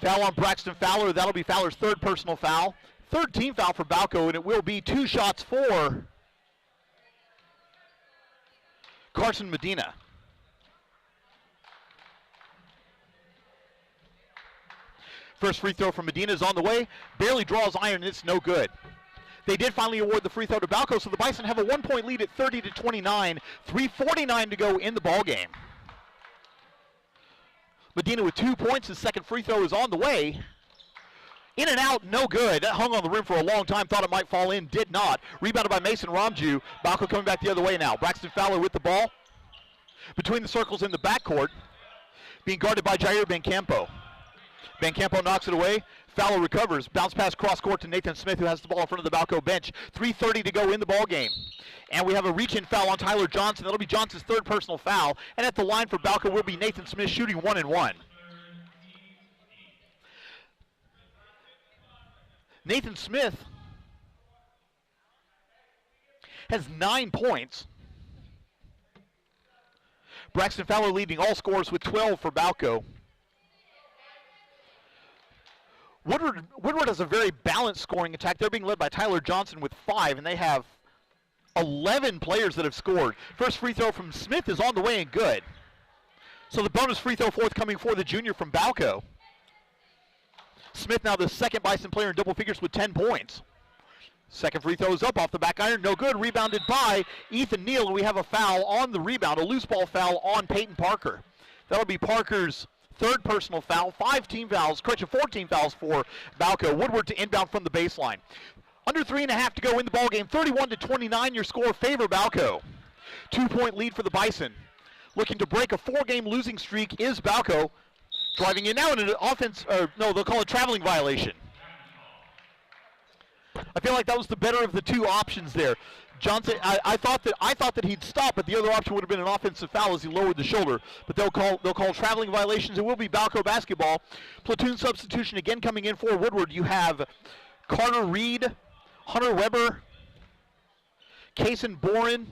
[SPEAKER 3] Foul on Braxton Fowler. That'll be Fowler's third personal foul. Third team foul for Balko, and it will be 2 shots for Carson Medina. First free throw from Medina is on the way. Barely draws iron, and it's no good. They did finally award the free throw to Balko, so the Bison have a 1-point lead at 30-29. 3:49 to go in the ballgame. Medina with 2 points. His second free throw is on the way. In and out, no good. That hung on the rim for a long time. Thought it might fall in, did not. Rebounded by Mason Ramju. Balko coming back the other way now. Braxton Fowler with the ball. Between the circles in the backcourt. Being guarded by Jair Bancampo. Bancampo knocks it away. Fowler recovers. Bounce pass cross court to Nathan Smith, who has the ball in front of the Balko bench. 3:30 to go in the ballgame. And we have a reach-in foul on Tyler Johnson. That'll be Johnson's third personal foul. And at the line for Balko will be Nathan Smith, shooting 1-1. Nathan Smith has 9 points. Braxton Fowler leading all scorers with 12 for Balko. Woodward has a very balanced scoring attack. They're being led by Tyler Johnson with 5, and they have 11 players that have scored. First free throw from Smith is on the way and good. So the bonus free throw forthcoming for the junior from Balko. Smith now the second Bison player in double figures with 10 points. Second free throw is up off the back iron, no good. Rebounded by Ethan Neal, and we have a foul on the rebound, a loose ball foul on Peyton Parker. That'll be Parker's third personal foul, 4 team fouls for Balko. Woodward to inbound from the baseline. Under 3.5 to go in the ballgame. 31-29, your score favor Balko. 2-point lead for the Bison. Looking to break a 4-game losing streak is Balko. Driving in now in an offense, they'll call it traveling violation. I feel like that was the better of the two options there. Johnson, I thought that he'd stop, but the other option would have been an offensive foul as he lowered the shoulder. But they'll call traveling violations. It will be Balko basketball. Platoon substitution again coming in for Woodward. You have Carter Reed, Hunter Weber, Kaysen Boren,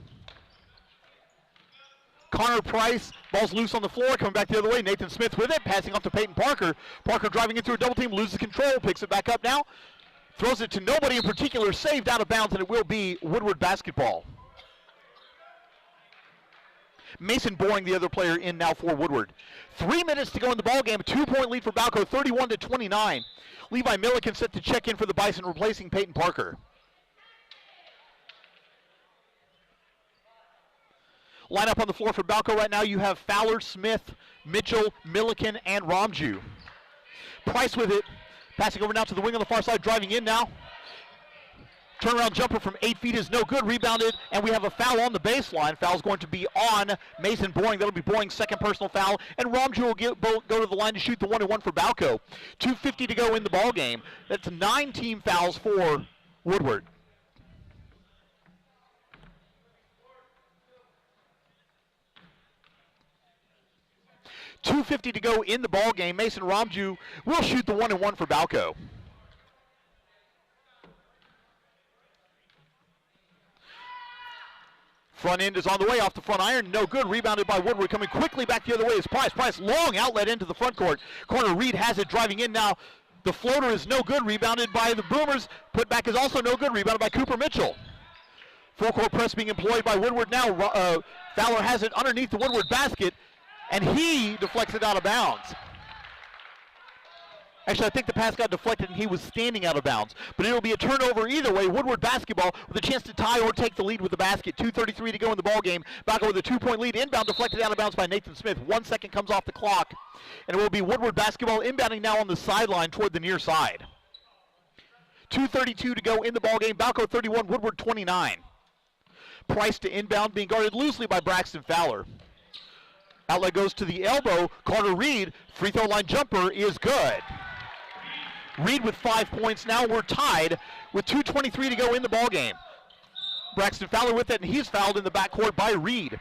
[SPEAKER 3] Connor Price, ball's loose on the floor, coming back the other way. Nathan Smith with it, passing off to Peyton Parker. Parker driving into a double team, loses control, picks it back up now. Throws it to nobody in particular, saved out of bounds, and it will be Woodward basketball. Mason Boring, the other player in now for Woodward. 3 minutes to go in the ballgame. A 2-point lead for Balko, 31-29. Levi Milliken set to check in for the Bison, replacing Peyton Parker. Lineup on the floor for Balko right now, you have Fowler, Smith, Mitchell, Milliken, and Ramju. Price with it. Passing over now to the wing on the far side, driving in now. Turnaround jumper from 8 feet is no good, rebounded, and we have a foul on the baseline. Foul's going to be on Mason Boring. That'll be Boring's second personal foul, and Ramju will go to the line to shoot the 1-1 for Balko. 2:50 to go in the ball game. That's 9 team fouls for Woodward. .250 to go in the ball game. Mason Ramju will shoot the 1-1 for Balko. Front end is on the way off the front iron. No good. Rebounded by Woodward. Coming quickly back the other way is Price. Price, long outlet into the front court. Corner Reed has it driving in now. The floater is no good. Rebounded by the Boomers. Put back is also no good. Rebounded by Cooper Mitchell. Full court press being employed by Woodward now. Fowler has it underneath the Woodward basket, and he deflects it out of bounds. Actually, I think the pass got deflected and he was standing out of bounds. But it'll be a turnover either way. Woodward basketball with a chance to tie or take the lead with the basket. 2:33 to go in the ball game. Balko with a 2-point lead. Inbound deflected out of bounds by Nathan Smith. 1 second comes off the clock. And it will be Woodward basketball inbounding now on the sideline toward the near side. 2:32 to go in the ball game. Balko 31, Woodward 29. Price to inbound, being guarded loosely by Braxton Fowler. Outlet goes to the elbow. Carter Reed, free throw line jumper is good. Reed with 5 points. Now we're tied with 2:23 to go in the ball game. Braxton Fowler with it, and he's fouled in the backcourt by Reed.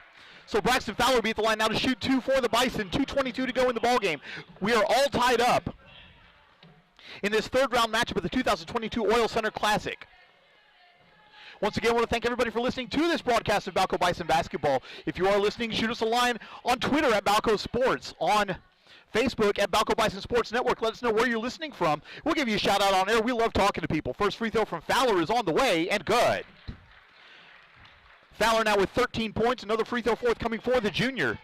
[SPEAKER 3] So Braxton Fowler will be at the line now to shoot 2 for the Bison. 2:22 to go in the ball game. We are all tied up in this third round matchup of the 2022 Oil Center Classic. Once again, I want to thank everybody for listening to this broadcast of Balko Bison basketball. If you are listening, shoot us a line on Twitter at Balko Sports, on Facebook at Balko Bison Sports Network. Let us know where you're listening from. We'll give you a shout out on air. We love talking to people. First free throw from Fowler is on the way and good. Fowler now with 13 points. Another free throw forthcoming for the junior.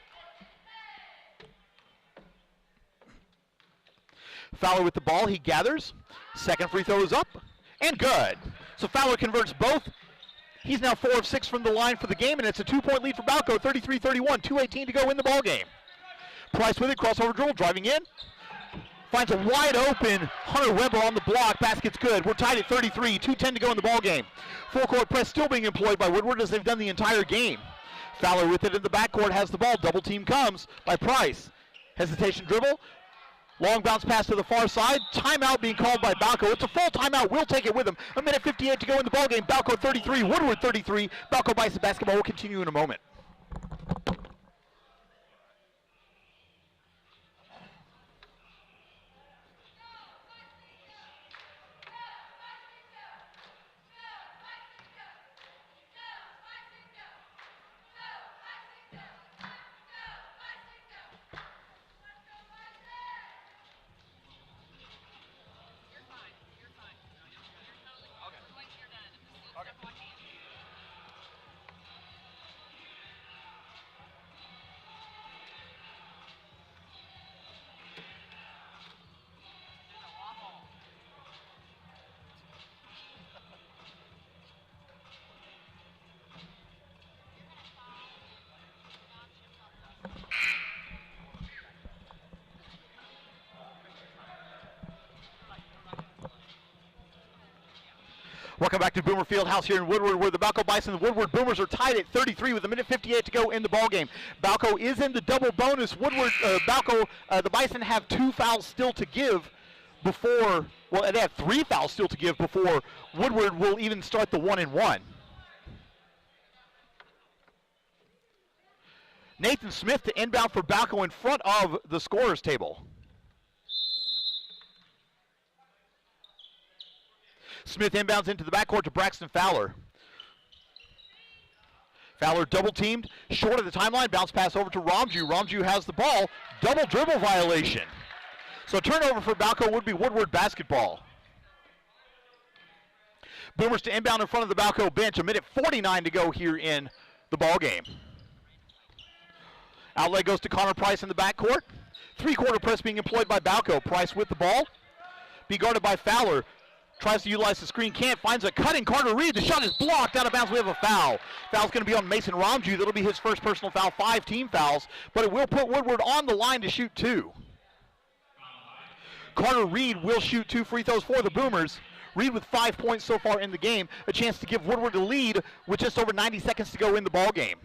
[SPEAKER 3] Fowler with the ball. He gathers. Second free throw is up and good. So Fowler converts both. He's now 4 of 6 from the line for the game, and it's a 2-point lead for Balko, 33-31, 2:18 to go in the ball game. Price with it, crossover dribble, driving in. Finds a wide open Hunter Weber on the block. Basket's good. We're tied at 33, 2:10 to go in the ball game. Full court press still being employed by Woodward as they've done the entire game. Fowler with it in the backcourt, has the ball. Double team comes by Price. Hesitation dribble. Long bounce pass to the far side. Timeout being called by Balko. It's a full timeout. We'll take it with him. 1:58 to go in the ball game. Balko 33, Woodward 33. Balko Bison basketball will continue in a moment. Welcome back to Boomer Fieldhouse here in Woodward, where the Balko Bison and the Woodward Boomers are tied at 33 with 1:58 to go in the ballgame. Balko is in the double bonus. The Bison have 2 fouls still to give before, well, they have 3 fouls still to give before Woodward will even start the 1-1. Nathan Smith to inbound for Balko in front of the scorer's table. Smith inbounds into the backcourt to Braxton Fowler. Fowler double teamed, short of the timeline, bounce pass over to Ramju. Ramju has the ball, double dribble violation. So turnover for Balko would be Woodward basketball. Boomers to inbound in front of the Balko bench. A minute 49 to go here in the ball game. Outlet goes to Connor Price in the backcourt. Three-quarter press being employed by Balko. Price with the ball. Be guarded by Fowler. Tries to utilize the screen, can't, finds a cutting Carter Reed. The shot is blocked out of bounds. We have a foul. Foul's going to be on Mason Ramju. That'll be his first personal foul, 5 team fouls, but it will put Woodward on the line to shoot 2. Carter Reed will shoot 2 free throws for the Boomers. Reed with 5 points so far in the game. A chance to give Woodward a lead with just over 90 seconds to go in the ball game.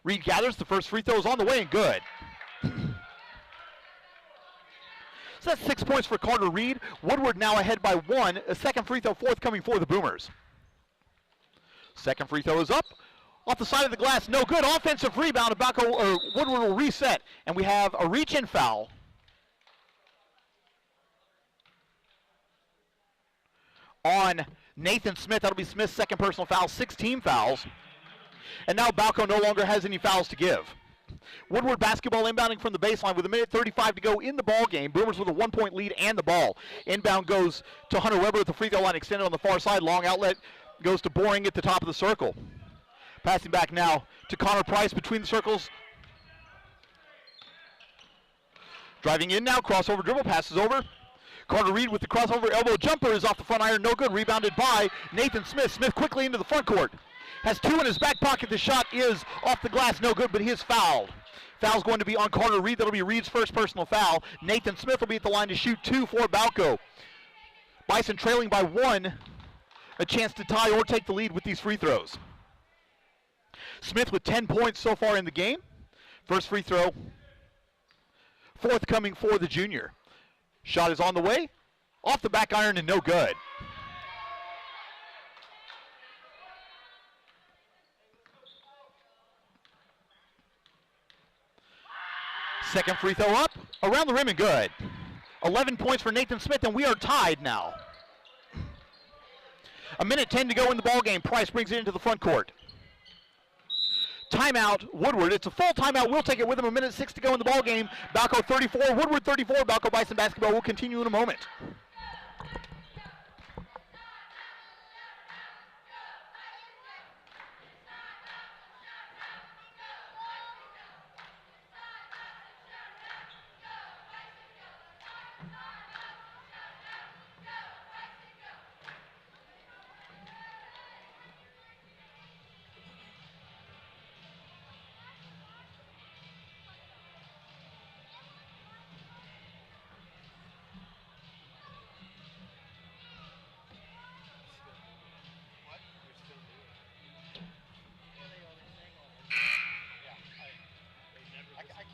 [SPEAKER 3] Reed gathers. The first free throw is on the way and good. So that's 6 points for Carter Reed. Woodward now ahead by 1. A second free throw forthcoming for the Boomers. Second free throw is up. Off the side of the glass, no good. Offensive rebound. Woodward will reset. And we have a reach-in foul. On Nathan Smith. That'll be Smith's second personal foul. 6 team fouls. And now Balko no longer has any fouls to give. Woodward basketball inbounding from the baseline with a minute 35 to go in the ball game. Boomers with a 1-point lead and the ball. Inbound goes to Hunter Weber with the free throw line extended on the far side. Long outlet goes to Boring at the top of the circle. Passing back now to Connor Price between the circles. Driving in now, crossover dribble, passes over. Carter Reed with the crossover elbow jumper is off the front iron, no good. Rebounded by Nathan Smith. Smith quickly into the front court. Has 2 in his back pocket. The shot is off the glass, no good, but he is fouled. Foul's going to be on Carter Reed. That'll be Reed's first personal foul. Nathan Smith will be at the line to shoot 2 for Balko. Bison trailing by 1. A chance to tie or take the lead with these free throws. Smith with 10 points so far in the game. First free throw forthcoming for the junior. Shot is on the way. Off the back iron and no good. Second free throw up, around the rim and good. 11 points for Nathan Smith, and we are tied now. A minute 10 to go in the ball game. Price brings it into the front court. Timeout, Woodward. It's a full timeout. We'll take it with him. A minute 6 to go in the ball game. Balko 34, Woodward 34. Balko Bison basketball will continue in a moment.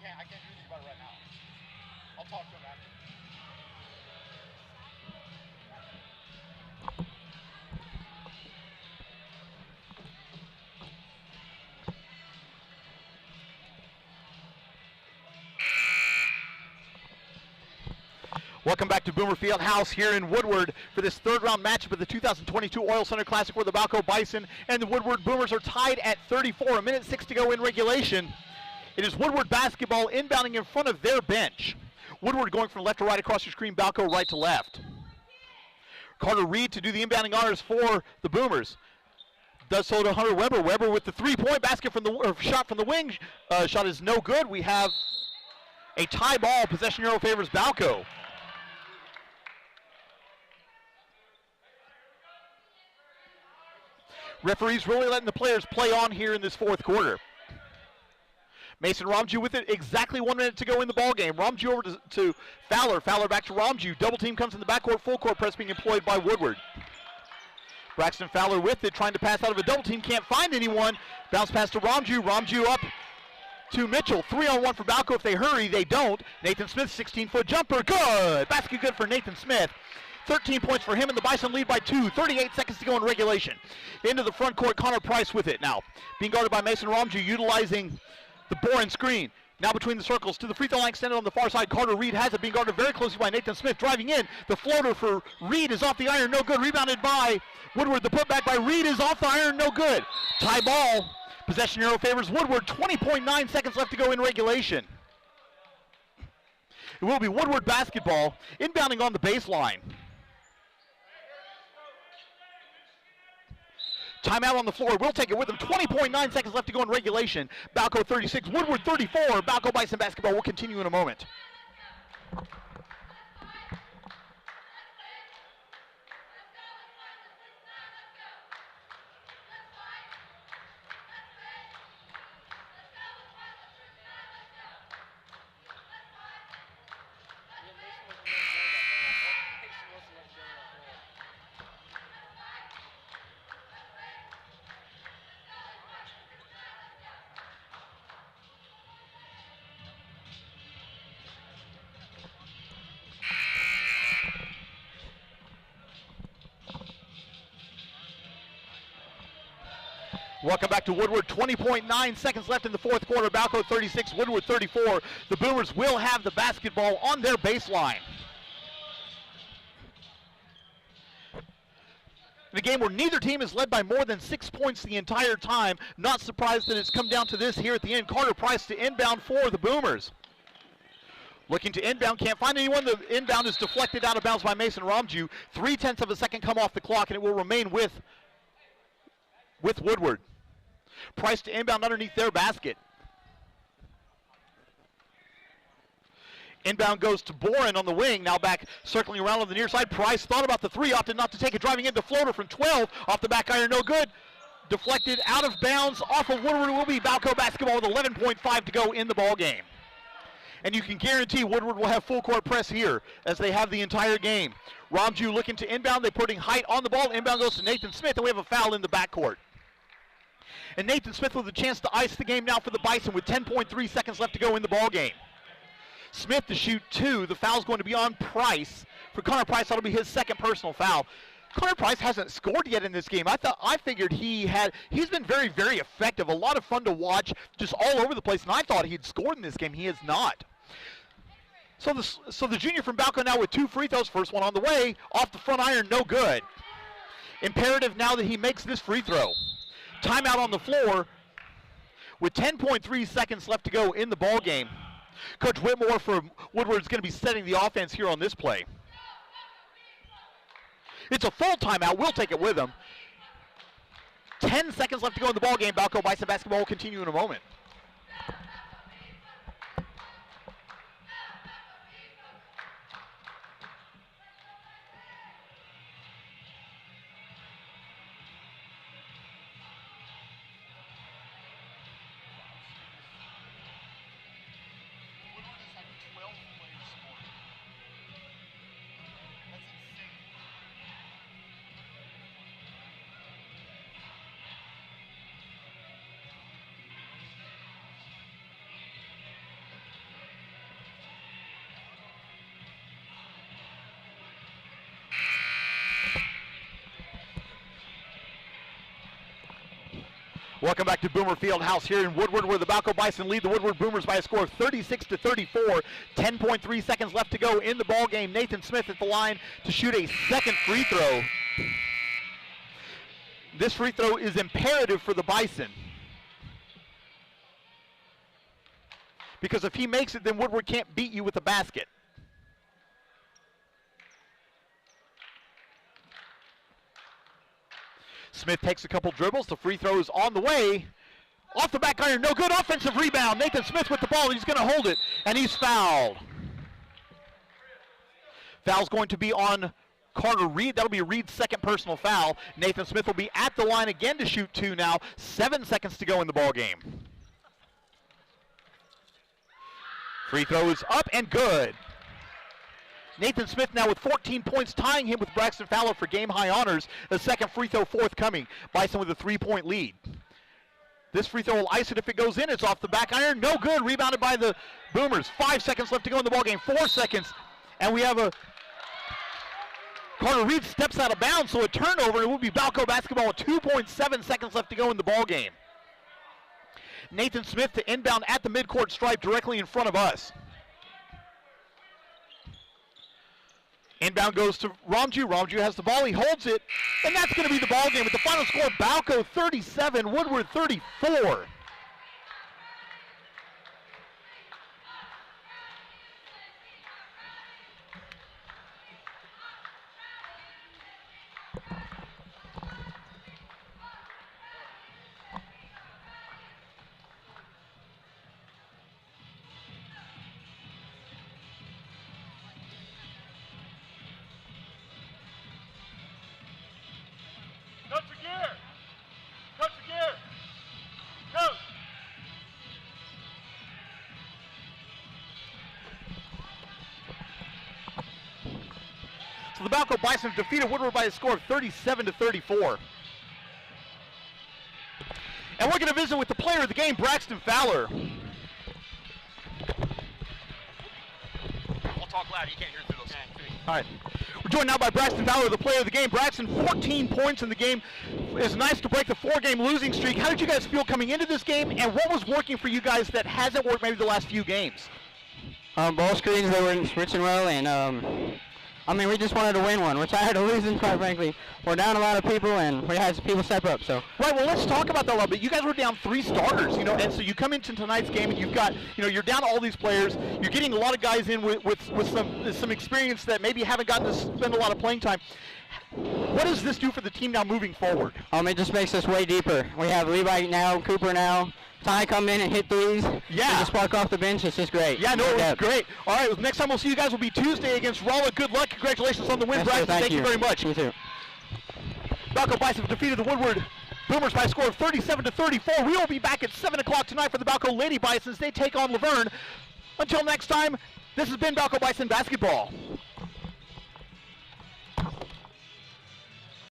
[SPEAKER 4] I can't do anything about it right now. I'll talk to him after.
[SPEAKER 3] Welcome back to Boomer Fieldhouse here in Woodward for this third round matchup of the 2022 Oil Center Classic where the Balko Bison and the Woodward Boomers are tied at 34. A minute 6 to go in regulation. It is Woodward basketball inbounding in front of their bench. Woodward going from left to right across your screen, Balko right to left. Carter Reed to do the inbounding honors for the Boomers. Does so to Hunter Weber. Weber with the three-point basket from the shot from the wing. Shot is no good. We have a tie ball. Possession arrow favors Balko. Referees really letting the players play on here in this fourth quarter. Mason Ramju with it. Exactly 1 minute to go in the ball game. Ramju over to Fowler. Fowler back to Ramju. Double team comes in the backcourt. Full court press being employed by Woodward. Braxton Fowler with it, trying to pass out of a double team. Can't find anyone. Bounce pass to Ramju. Ramju up to Mitchell. 3-on-1 for Balko. If they hurry, they don't. Nathan Smith, 16-foot jumper. Good. Basket good for Nathan Smith. 13 points for him, and the Bison lead by 2. 38 seconds to go in regulation. Into the front court, Connor Price with it now. Being guarded by Mason Ramju, utilizing the Boren screen. Now between the circles to the free throw line extended on the far side. Carter Reed has it, being guarded very closely by Nathan Smith. Driving in, the floater for Reed is off the iron, no good. Rebounded by Woodward. The putback by Reed is off the iron, no good. Tie ball. Possession arrow favors Woodward. 20.9 seconds left to go in regulation. It will be Woodward basketball, inbounding on the baseline. Timeout on the floor. We'll take it with them. 20.9 seconds left to go in regulation. Balko 36, Woodward 34. Balko Bison basketball will continue in a moment. Welcome back to Woodward. 20.9 seconds left in the fourth quarter. Balko 36, Woodward 34. The Boomers will have the basketball on their baseline. In a game where neither team is led by more than 6 points the entire time. Not surprised that it's come down to this here at the end. Carter Price to inbound for the Boomers. Looking to inbound, can't find anyone. The inbound is deflected out of bounds by Mason Ramju. 0.3 of a second come off the clock, and it will remain with Woodward. Price to inbound underneath their basket. Inbound goes to Boren on the wing. Now back circling around on the near side. Price thought about the three, opted not to take it. Driving in the floater from 12. Off the back iron, no good. Deflected out of bounds. Off of Woodward will be Balko basketball with 11.5 to go in the ball game. And you can guarantee Woodward will have full court press here as they have the entire game. Ramju looking to inbound. They're putting height on the ball. Inbound goes to Nathan Smith, and we have a foul in the backcourt. And Nathan Smith with a chance to ice the game now for the Bison with 10.3 seconds left to go in the ball game. Smith to shoot two. The foul's going to be on Price. For Connor Price, that'll be his second personal foul. Connor Price hasn't scored yet in this game. I figured he's been very, very effective. A lot of fun to watch, just all over the place. And I thought he'd scored in this game. He has not. So the junior from Balko now with 2 free throws. First one on the way. Off the front iron, no good. Imperative now that he makes this free throw. Timeout on the floor with 10.3 seconds left to go in the ball game. Coach Whitmore from Woodward is going to be setting the offense here on this play. It's a full timeout. We'll take it with him. 10 seconds left to go in the ball game. Balko Bison basketball will continue in a moment. Welcome back to Boomer Fieldhouse here in Woodward, where the Balko Bison lead the Woodward Boomers by a score of 36-34. 10.3 seconds left to go in the ball game. Nathan Smith at the line to shoot a second free throw. This free throw is imperative for the Bison, because if he makes it, then Woodward can't beat you with a basket. Smith takes a couple dribbles. The free throw is on the way. Off the back iron, no good. Offensive rebound. Nathan Smith with the ball. He's going to hold it, and he's fouled. Foul's going to be on Carter Reed. That'll be Reed's second personal foul. Nathan Smith will be at the line again to shoot two now. 7 seconds to go in the ball game. Free throw is up and good. Nathan Smith now with 14 points, tying him with Braxton Fowler for game-high honors. The second free throw forthcoming. Bison with a 3-point lead. This free throw will ice it if it goes in. It's off the back iron. No good. Rebounded by the Boomers. 5 seconds left to go in the ballgame. 4 seconds. And we have a Carter Reed steps out of bounds, so a turnover. It will be Balko basketball with 2.7 seconds left to go in the ballgame. Nathan Smith to inbound at the midcourt stripe directly in front of us. Inbound goes to Ramju. Ramju has the ball. He holds it, and that's going to be the ball game with the final score, Balko 37, Woodward 34. So the Balko Bison defeated Woodward by a score of 37-34. And we're going to visit with the player of the game, Braxton Fowler.
[SPEAKER 4] I'll talk loud. You can't hear through those.
[SPEAKER 3] All right. We're joined now by Braxton Fowler, the player of the game. Braxton, 14 points in the game. It's nice to break the 4-game losing streak. How did you guys feel coming into this game, and what was working for you guys that hasn't worked maybe the last few games?
[SPEAKER 7] Ball screens, they weren't switching well, and we just wanted to win one. We're tired of losing, quite frankly. We're down a lot of people, and we had some people step up. So
[SPEAKER 3] right. Well, let's talk about that a little bit. You guys were down 3 starters, and so you come into tonight's game, and you've got, you're down all these players. You're getting a lot of guys in with some experience that maybe haven't gotten to spend a lot of playing time. What does this do for the team now moving forward?
[SPEAKER 7] It just makes us way deeper. We have Levi now, Cooper now. Ty come in and hit threes.
[SPEAKER 3] Yeah.
[SPEAKER 7] And just walk off the bench. It's just great.
[SPEAKER 3] Yeah, no, it's great. All right, well, next time we'll see you guys will be Tuesday against Rolla. Good luck. Congratulations on the win,
[SPEAKER 7] Yes,
[SPEAKER 3] Braxton.
[SPEAKER 7] sir,
[SPEAKER 3] Thank you very much.
[SPEAKER 7] You too.
[SPEAKER 3] Balko Bison defeated the Woodward Boomers by a score of 37-34. We will be back at 7 o'clock tonight for the Balko Lady Bisons. They take on Laverne. Until next time, this has been Balko Bison Basketball.